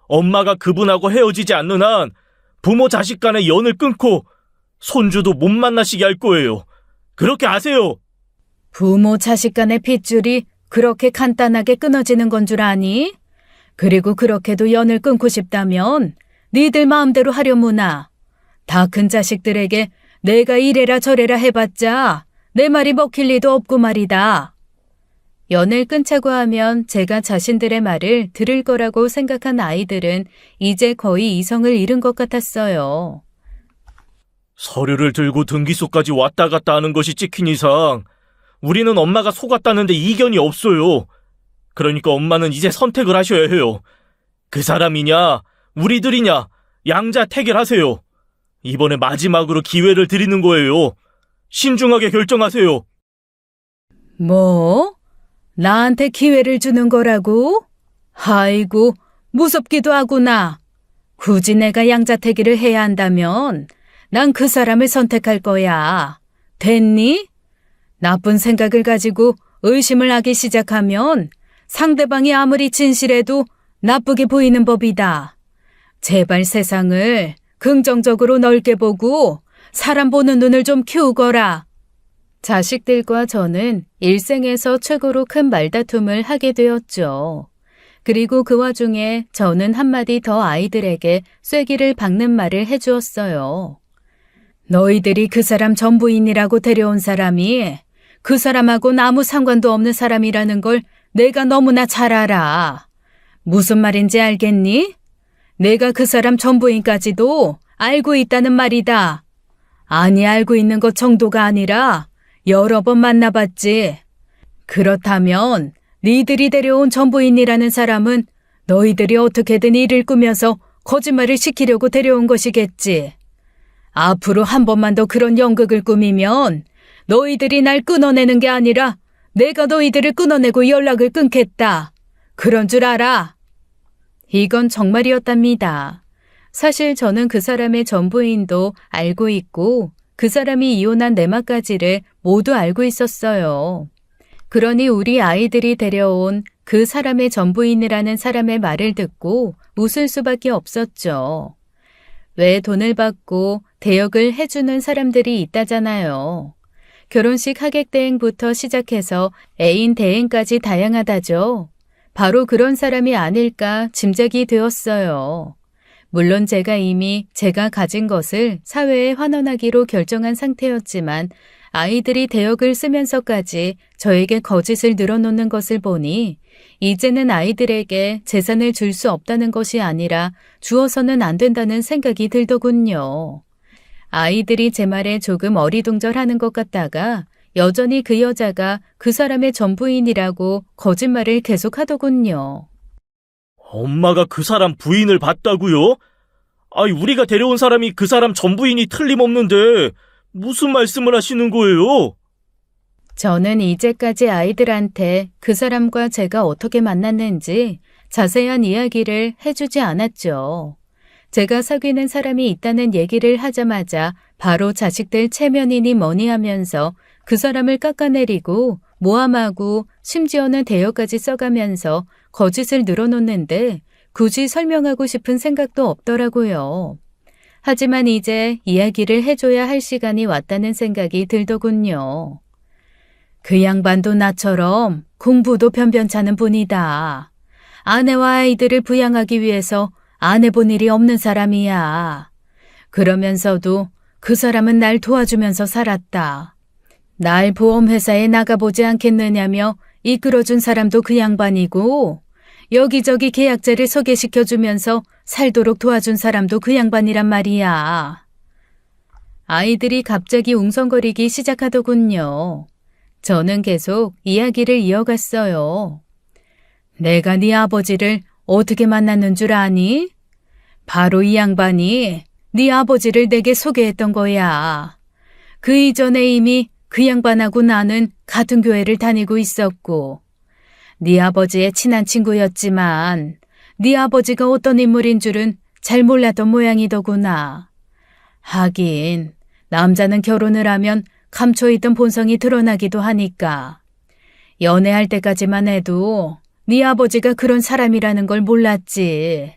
엄마가 그분하고 헤어지지 않는 한 부모 자식 간의 연을 끊고 손주도 못 만나시게 할 거예요. 그렇게 아세요. 부모 자식 간의 핏줄이 그렇게 간단하게 끊어지는 건 줄 아니? 그리고 그렇게도 연을 끊고 싶다면 니들 마음대로 하려무나. 다 큰 자식들에게 내가 이래라 저래라 해봤자 내 말이 먹힐 리도 없고 말이다. 연을 끊자고 하면 제가 자신들의 말을 들을 거라고 생각한 아이들은 이제 거의 이성을 잃은 것 같았어요. 서류를 들고 등기소까지 왔다 갔다 하는 것이 찍힌 이상 우리는 엄마가 속았다는데 이견이 없어요. 그러니까 엄마는 이제 선택을 하셔야 해요. 그 사람이냐 우리들이냐 양자택일하세요. 이번에 마지막으로 기회를 드리는 거예요. 신중하게 결정하세요. 뭐? 나한테 기회를 주는 거라고? 아이고, 무섭기도 하구나. 굳이 내가 양자택일을 해야 한다면 난 그 사람을 선택할 거야. 됐니? 나쁜 생각을 가지고 의심을 하기 시작하면 상대방이 아무리 진실해도 나쁘게 보이는 법이다. 제발 세상을 긍정적으로 넓게 보고 사람 보는 눈을 좀 키우거라. 자식들과 저는 일생에서 최고로 큰 말다툼을 하게 되었죠. 그리고 그 와중에 저는 한마디 더 아이들에게 쐐기를 박는 말을 해주었어요. 너희들이 그 사람 전부인이라고 데려온 사람이 그 사람하고는 아무 상관도 없는 사람이라는 걸 내가 너무나 잘 알아. 무슨 말인지 알겠니? 내가 그 사람 전부인까지도 알고 있다는 말이다. 아니, 알고 있는 것 정도가 아니라 여러 번 만나봤지. 그렇다면 니들이 데려온 전부인이라는 사람은 너희들이 어떻게든 일을 꾸며서 거짓말을 시키려고 데려온 것이겠지. 앞으로 한 번만 더 그런 연극을 꾸미면 너희들이 날 끊어내는 게 아니라 내가 너희들을 끊어내고 연락을 끊겠다. 그런 줄 알아. 이건 정말이었답니다. 사실 저는 그 사람의 전부인도 알고 있고 그 사람이 이혼한 내막까지를 모두 알고 있었어요. 그러니 우리 아이들이 데려온 그 사람의 전부인이라는 사람의 말을 듣고 웃을 수밖에 없었죠. 왜 돈을 받고 대역을 해주는 사람들이 있다잖아요. 결혼식 하객 대행부터 시작해서 애인 대행까지 다양하다죠. 바로 그런 사람이 아닐까 짐작이 되었어요. 물론 제가 이미 제가 가진 것을 사회에 환원하기로 결정한 상태였지만 아이들이 대역을 쓰면서까지 저에게 거짓을 늘어놓는 것을 보니 이제는 아이들에게 재산을 줄 수 없다는 것이 아니라 주어서는 안 된다는 생각이 들더군요. 아이들이 제 말에 조금 어리둥절하는 것 같다가 여전히 그 여자가 그 사람의 전부인이라고 거짓말을 계속하더군요. 엄마가 그 사람 부인을 봤다고요? 아이, 우리가 데려온 사람이 그 사람 전부인이 틀림없는데 무슨 말씀을 하시는 거예요? 저는 이제까지 아이들한테 그 사람과 제가 어떻게 만났는지 자세한 이야기를 해주지 않았죠. 제가 사귀는 사람이 있다는 얘기를 하자마자 바로 자식들 체면이니 뭐니 하면서 그 사람을 깎아내리고 모함하고 심지어는 대여까지 써가면서 거짓을 늘어놓는데 굳이 설명하고 싶은 생각도 없더라고요. 하지만 이제 이야기를 해줘야 할 시간이 왔다는 생각이 들더군요. 그 양반도 나처럼 공부도 변변찮은 분이다. 아내와 아이들을 부양하기 위해서 안 해본 일이 없는 사람이야. 그러면서도 그 사람은 날 도와주면서 살았다. 날 보험회사에 나가보지 않겠느냐며 이끌어준 사람도 그 양반이고 여기저기 계약자를 소개시켜주면서 살도록 도와준 사람도 그 양반이란 말이야. 아이들이 갑자기 웅성거리기 시작하더군요. 저는 계속 이야기를 이어갔어요. 내가 네 아버지를 어떻게 만났는 줄 아니? 바로 이 양반이 네 아버지를 내게 소개했던 거야. 그 이전에 이미 그 양반하고 나는 같은 교회를 다니고 있었고 네 아버지의 친한 친구였지만 네 아버지가 어떤 인물인 줄은 잘 몰랐던 모양이더구나. 하긴 남자는 결혼을 하면 감춰있던 본성이 드러나기도 하니까. 연애할 때까지만 해도 네 아버지가 그런 사람이라는 걸 몰랐지.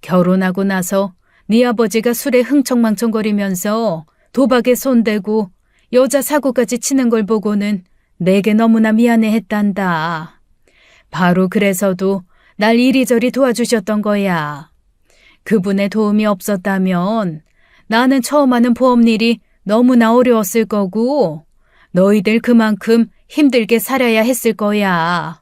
결혼하고 나서 네 아버지가 술에 흥청망청거리면서 도박에 손대고 여자 사고까지 치는 걸 보고는 내게 너무나 미안해했단다. 바로 그래서도 날 이리저리 도와주셨던 거야. 그분의 도움이 없었다면 나는 처음 하는 보험일이 너무나 어려웠을 거고 너희들 그만큼 힘들게 살아야 했을 거야.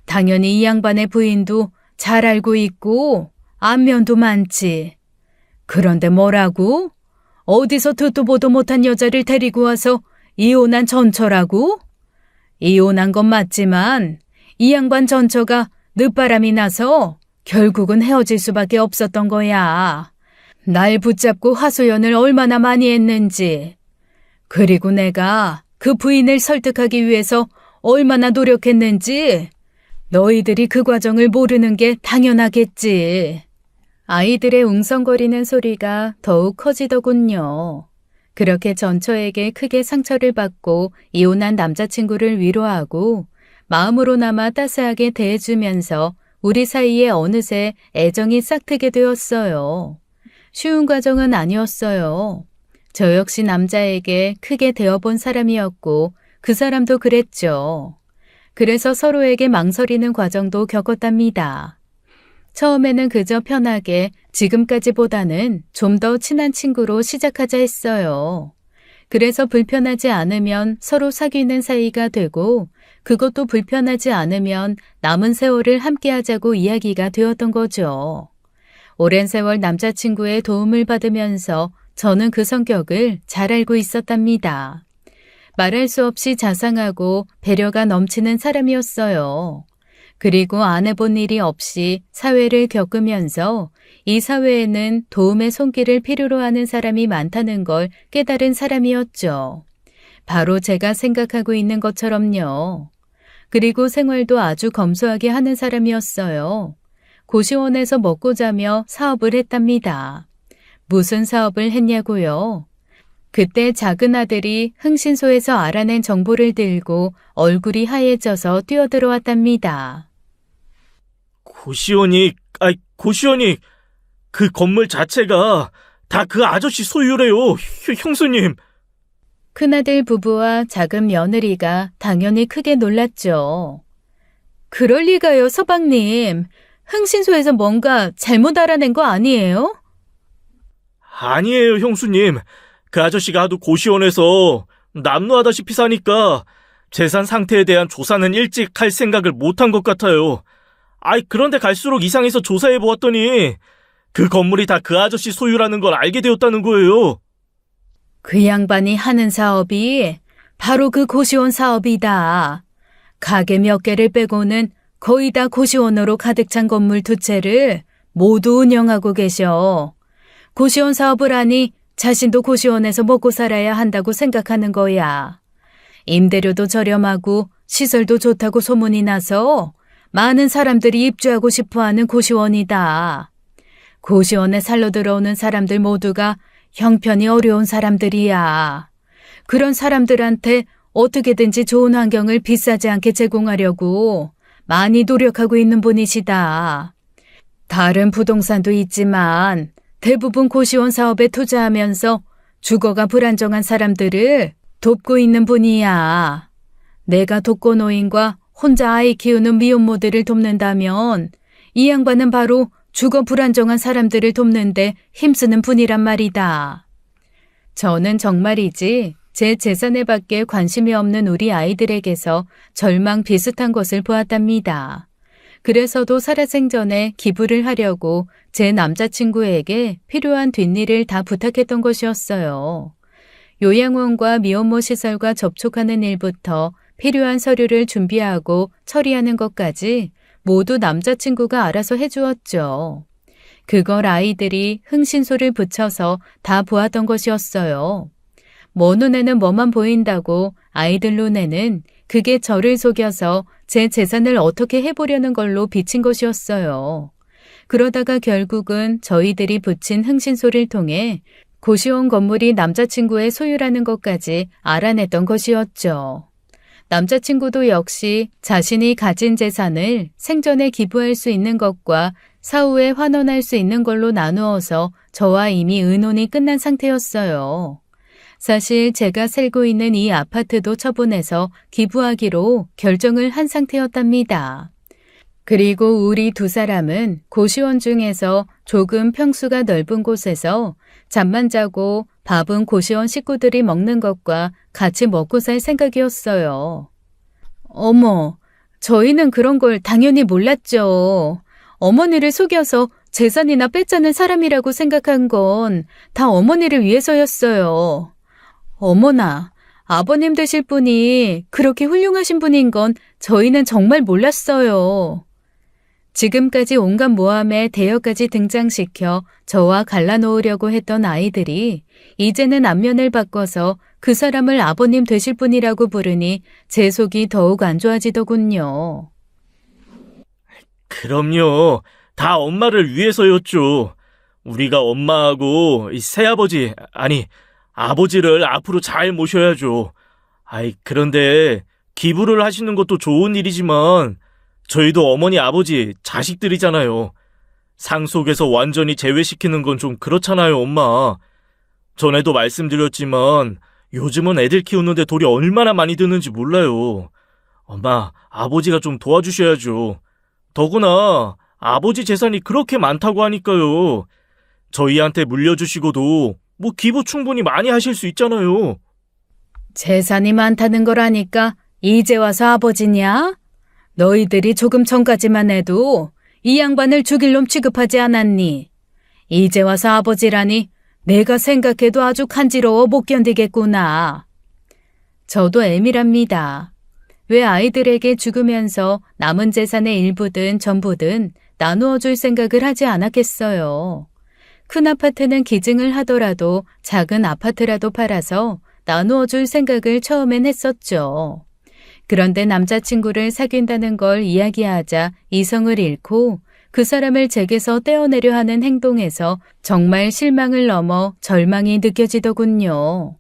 당연히 이 양반의 부인도 잘 알고 있고 안면도 많지. 그런데 뭐라고? 어디서 듣도 보도 못한 여자를 데리고 와서 이혼한 전처라고? 이혼한 건 맞지만 이 양반 전처가 늦바람이 나서 결국은 헤어질 수밖에 없었던 거야. 날 붙잡고 하소연을 얼마나 많이 했는지. 그리고 내가 그 부인을 설득하기 위해서 얼마나 노력했는지 너희들이 그 과정을 모르는 게 당연하겠지. 아이들의 웅성거리는 소리가 더욱 커지더군요. 그렇게 전처에게 크게 상처를 받고 이혼한 남자친구를 위로하고 마음으로나마 따스하게 대해주면서 우리 사이에 어느새 애정이 싹트게 되었어요. 쉬운 과정은 아니었어요. 저 역시 남자에게 크게 대어본 사람이었고 그 사람도 그랬죠. 그래서 서로에게 망설이는 과정도 겪었답니다. 처음에는 그저 편하게 지금까지보다는 좀 더 친한 친구로 시작하자 했어요. 그래서 불편하지 않으면 서로 사귀는 사이가 되고 그것도 불편하지 않으면 남은 세월을 함께하자고 이야기가 되었던 거죠. 오랜 세월 남자친구의 도움을 받으면서 저는 그 성격을 잘 알고 있었답니다. 말할 수 없이 자상하고 배려가 넘치는 사람이었어요. 그리고 안 해본 일이 없이 사회를 겪으면서 이 사회에는 도움의 손길을 필요로 하는 사람이 많다는 걸 깨달은 사람이었죠. 바로 제가 생각하고 있는 것처럼요. 그리고 생활도 아주 검소하게 하는 사람이었어요. 고시원에서 먹고 자며 사업을 했답니다. 무슨 사업을 했냐고요? 그때 작은 아들이 흥신소에서 알아낸 정보를 들고 얼굴이 하얘져서 뛰어들어왔답니다. 고시원이 그 건물 자체가 다 그 아저씨 소유래요, 형수님. 큰아들 부부와 작은 며느리가 당연히 크게 놀랐죠. 그럴 리가요, 서방님. 흥신소에서 뭔가 잘못 알아낸 거 아니에요? 아니에요, 형수님. 그 아저씨가 하도 고시원에서 남루하다시피 사니까 재산 상태에 대한 조사는 일찍 할 생각을 못한 것 같아요. 그런데 갈수록 이상해서 조사해 보았더니 그 건물이 다 그 아저씨 소유라는 걸 알게 되었다는 거예요. 그 양반이 하는 사업이 바로 그 고시원 사업이다. 가게 몇 개를 빼고는 거의 다 고시원으로 가득 찬 건물 두 채를 모두 운영하고 계셔. 고시원 사업을 하니 자신도 고시원에서 먹고 살아야 한다고 생각하는 거야. 임대료도 저렴하고 시설도 좋다고 소문이 나서 많은 사람들이 입주하고 싶어하는 고시원이다. 고시원에 살러 들어오는 사람들 모두가 형편이 어려운 사람들이야. 그런 사람들한테 어떻게든지 좋은 환경을 비싸지 않게 제공하려고 많이 노력하고 있는 분이시다. 다른 부동산도 있지만 대부분 고시원 사업에 투자하면서 주거가 불안정한 사람들을 돕고 있는 분이야. 내가 독거노인과 혼자 아이 키우는 미혼모들을 돕는다면 이 양반은 바로 주거 불안정한 사람들을 돕는데 힘쓰는 분이란 말이다. 저는 정말이지 제 재산에 밖에 관심이 없는 우리 아이들에게서 절망 비슷한 것을 보았답니다. 그래서도 살아생전에 기부를 하려고 제 남자친구에게 필요한 뒷일을 다 부탁했던 것이었어요. 요양원과 미혼모 시설과 접촉하는 일부터 필요한 서류를 준비하고 처리하는 것까지 모두 남자친구가 알아서 해주었죠. 그걸 아이들이 흥신소를 붙여서 다 보았던 것이었어요. 먼 눈에는 뭐만 보인다고 아이들 눈에는 그게 저를 속여서 제 재산을 어떻게 해보려는 걸로 비친 것이었어요. 그러다가 결국은 저희들이 붙인 흥신소를 통해 고시원 건물이 남자친구의 소유라는 것까지 알아냈던 것이었죠. 남자친구도 역시 자신이 가진 재산을 생전에 기부할 수 있는 것과 사후에 환원할 수 있는 걸로 나누어서 저와 이미 의논이 끝난 상태였어요. 사실 제가 살고 있는 이 아파트도 처분해서 기부하기로 결정을 한 상태였답니다. 그리고 우리 두 사람은 고시원 중에서 조금 평수가 넓은 곳에서 잠만 자고 밥은 고시원 식구들이 먹는 것과 같이 먹고 살 생각이었어요. 어머, 저희는 그런 걸 당연히 몰랐죠. 어머니를 속여서 재산이나 뺏자는 사람이라고 생각한 건 다 어머니를 위해서였어요. 어머나, 아버님 되실 분이 그렇게 훌륭하신 분인 건 저희는 정말 몰랐어요. 지금까지 온갖 모함에 대여까지 등장시켜 저와 갈라놓으려고 했던 아이들이 이제는 안면을 바꿔서 그 사람을 아버님 되실 분이라고 부르니 제 속이 더욱 안 좋아지더군요. 그럼요. 다 엄마를 위해서였죠. 우리가 엄마하고 이 새아버지, 아니, 아버지를 앞으로 잘 모셔야죠. 그런데 기부를 하시는 것도 좋은 일이지만 저희도 어머니, 아버지, 자식들이잖아요. 상속에서 완전히 제외시키는 건 좀 그렇잖아요, 엄마. 전에도 말씀드렸지만 요즘은 애들 키우는데 돈이 얼마나 많이 드는지 몰라요. 엄마, 아버지가 좀 도와주셔야죠. 더구나 아버지 재산이 그렇게 많다고 하니까요. 저희한테 물려주시고도 뭐 기부 충분히 많이 하실 수 있잖아요. 재산이 많다는 걸 아니까 이제 와서 아버지냐? 너희들이 조금 전까지만 해도 이 양반을 죽일 놈 취급하지 않았니? 이제 와서 아버지라니 내가 생각해도 아주 간지러워 못 견디겠구나. 저도 애밀합니다. 왜 아이들에게 죽으면서 남은 재산의 일부든 전부든 나누어 줄 생각을 하지 않았겠어요. 큰 아파트는 기증을 하더라도 작은 아파트라도 팔아서 나누어 줄 생각을 처음엔 했었죠. 그런데 남자친구를 사귄다는 걸 이야기하자 이성을 잃고 그 사람을 제게서 떼어내려 하는 행동에서 정말 실망을 넘어 절망이 느껴지더군요.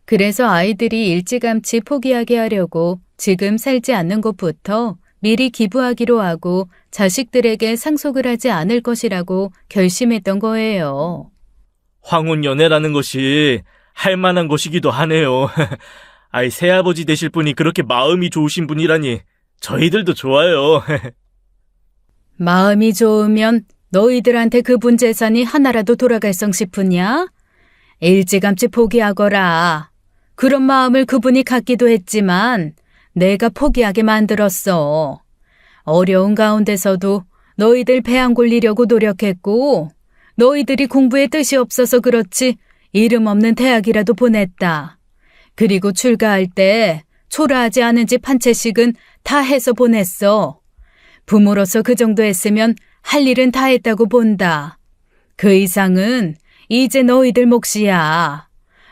그래서 아이들이 일찌감치 포기하게 하려고 지금 살지 않는 곳부터 미리 기부하기로 하고 자식들에게 상속을 하지 않을 것이라고 결심했던 거예요. 황혼연애라는 것이 할 만한 것이기도 하네요. 새아버지 되실 분이 그렇게 마음이 좋으신 분이라니 저희들도 좋아요. 마음이 좋으면 너희들한테 그분 재산이 하나라도 돌아갈성 싶으냐? 일찌감치 포기하거라. 그런 마음을 그분이 갖기도 했지만 내가 포기하게 만들었어. 어려운 가운데서도 너희들 배 안 골리려고 노력했고 너희들이 공부에 뜻이 없어서 그렇지 이름 없는 대학이라도 보냈다. 그리고 출가할 때 초라하지 않은 집 한 채씩은 다 해서 보냈어. 부모로서 그 정도 했으면 할 일은 다 했다고 본다. 그 이상은 이제 너희들 몫이야.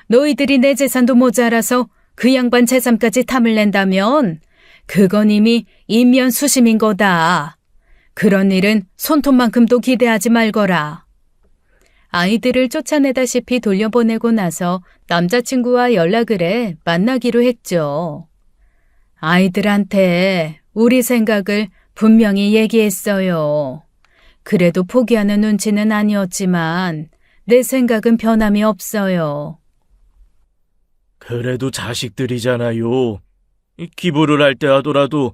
너희들이 내 재산도 모자라서 그 양반 재산까지 탐을 낸다면 그건 이미 인면수심인 거다. 그런 일은 손톱만큼도 기대하지 말거라. 아이들을 쫓아내다시피 돌려보내고 나서 남자친구와 연락을 해 만나기로 했죠. 아이들한테 우리 생각을 분명히 얘기했어요. 그래도 포기하는 눈치는 아니었지만 내 생각은 변함이 없어요. 그래도 자식들이잖아요. 기부를 할 때 하더라도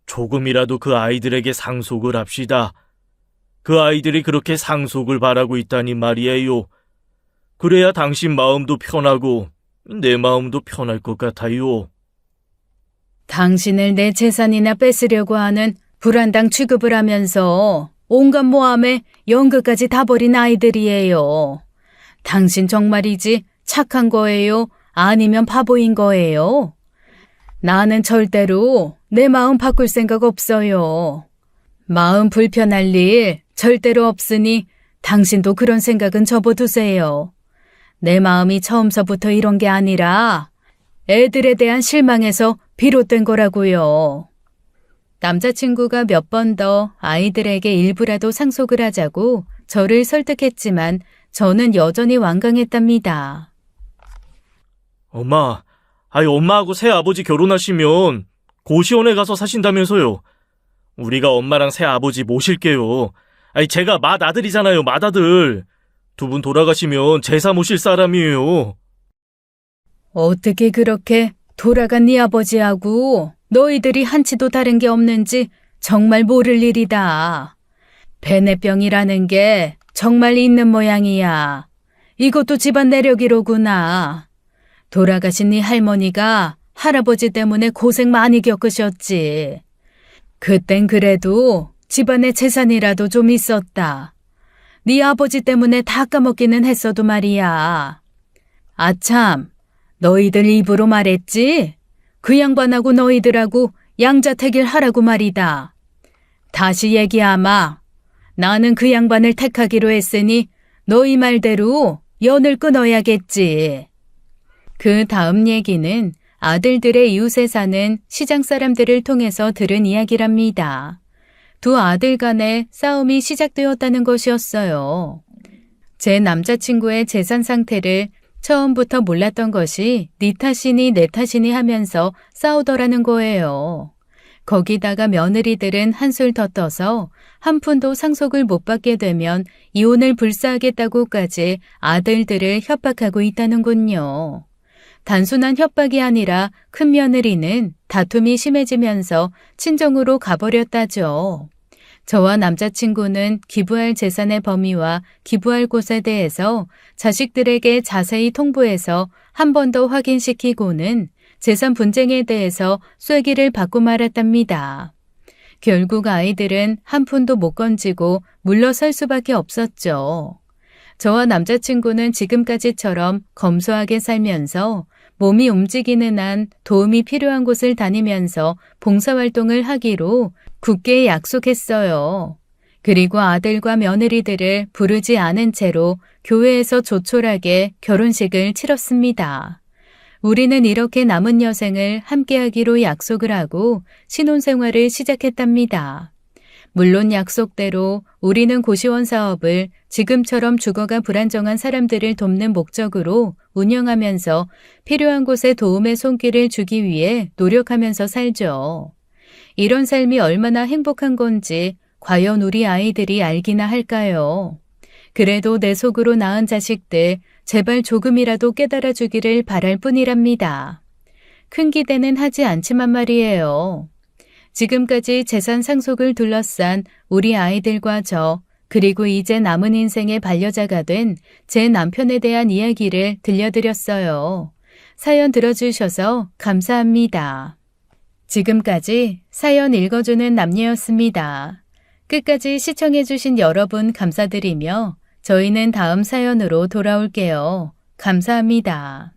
조금이라도 그 아이들에게 상속을 합시다. 그 아이들이 그렇게 상속을 바라고 있다니 말이에요. 그래야 당신 마음도 편하고 내 마음도 편할 것 같아요. 당신을 내 재산이나 뺏으려고 하는 불안당 취급을 하면서 온갖 모함에 연극까지 다 버린 아이들이에요. 당신 정말이지 착한 거예요? 아니면 바보인 거예요? 나는 절대로 내 마음 바꿀 생각 없어요. 마음 불편할 일 절대로 없으니 당신도 그런 생각은 접어두세요. 내 마음이 처음서부터 이런 게 아니라 애들에 대한 실망에서 비롯된 거라고요. 남자친구가 몇 번 더 아이들에게 일부라도 상속을 하자고 저를 설득했지만 저는 여전히 완강했답니다. 엄마하고 새아버지 결혼하시면 고시원에 가서 사신다면서요. 우리가 엄마랑 새아버지 모실게요. 제가 맏아들이잖아요, 맏아들. 두 분 돌아가시면 제사 모실 사람이에요. 어떻게 그렇게 돌아간 네 아버지하고 너희들이 한치도 다른 게 없는지 정말 모를 일이다. 베네병이라는 게 정말 있는 모양이야. 이것도 집안 내력이로구나. 돌아가신 네 할머니가 할아버지 때문에 고생 많이 겪으셨지. 그땐 그래도 집안에 재산이라도 좀 있었다. 네 아버지 때문에 다 까먹기는 했어도 말이야. 아참, 너희들 입으로 말했지? 그 양반하고 너희들하고 양자택일 하라고 말이다. 다시 얘기하마. 나는 그 양반을 택하기로 했으니 너희 말대로 연을 끊어야겠지. 그 다음 얘기는 아들들의 이웃에 사는 시장 사람들을 통해서 들은 이야기랍니다. 두 아들 간에 싸움이 시작되었다는 것이었어요. 제 남자친구의 재산 상태를 처음부터 몰랐던 것이 네 탓이니 내 탓이니 하면서 싸우더라는 거예요. 거기다가 며느리들은 한술 더 떠서 한 푼도 상속을 못 받게 되면 이혼을 불사하겠다고까지 아들들을 협박하고 있다는군요. 단순한 협박이 아니라 큰 며느리는 다툼이 심해지면서 친정으로 가버렸다죠. 저와 남자친구는 기부할 재산의 범위와 기부할 곳에 대해서 자식들에게 자세히 통보해서 한 번 더 확인시키고는 재산 분쟁에 대해서 쐐기를 받고 말았답니다. 결국 아이들은 한 푼도 못 건지고 물러설 수밖에 없었죠. 저와 남자친구는 지금까지처럼 검소하게 살면서 몸이 움직이는 한 도움이 필요한 곳을 다니면서 봉사활동을 하기로 굳게 약속했어요. 그리고 아들과 며느리들을 부르지 않은 채로 교회에서 조촐하게 결혼식을 치렀습니다. 우리는 이렇게 남은 여생을 함께하기로 약속을 하고 신혼생활을 시작했답니다. 물론 약속대로 우리는 고시원 사업을 지금처럼 주거가 불안정한 사람들을 돕는 목적으로 운영하면서 필요한 곳에 도움의 손길을 주기 위해 노력하면서 살죠. 이런 삶이 얼마나 행복한 건지 과연 우리 아이들이 알기나 할까요? 그래도 내 속으로 낳은 자식들 제발 조금이라도 깨달아 주기를 바랄 뿐이랍니다. 큰 기대는 하지 않지만 말이에요. 지금까지 재산 상속을 둘러싼 우리 아이들과 저, 그리고 이제 남은 인생의 반려자가 된 제 남편에 대한 이야기를 들려드렸어요. 사연 들어주셔서 감사합니다. 지금까지 사연 읽어주는 남녀였습니다. 끝까지 시청해주신 여러분 감사드리며 저희는 다음 사연으로 돌아올게요. 감사합니다.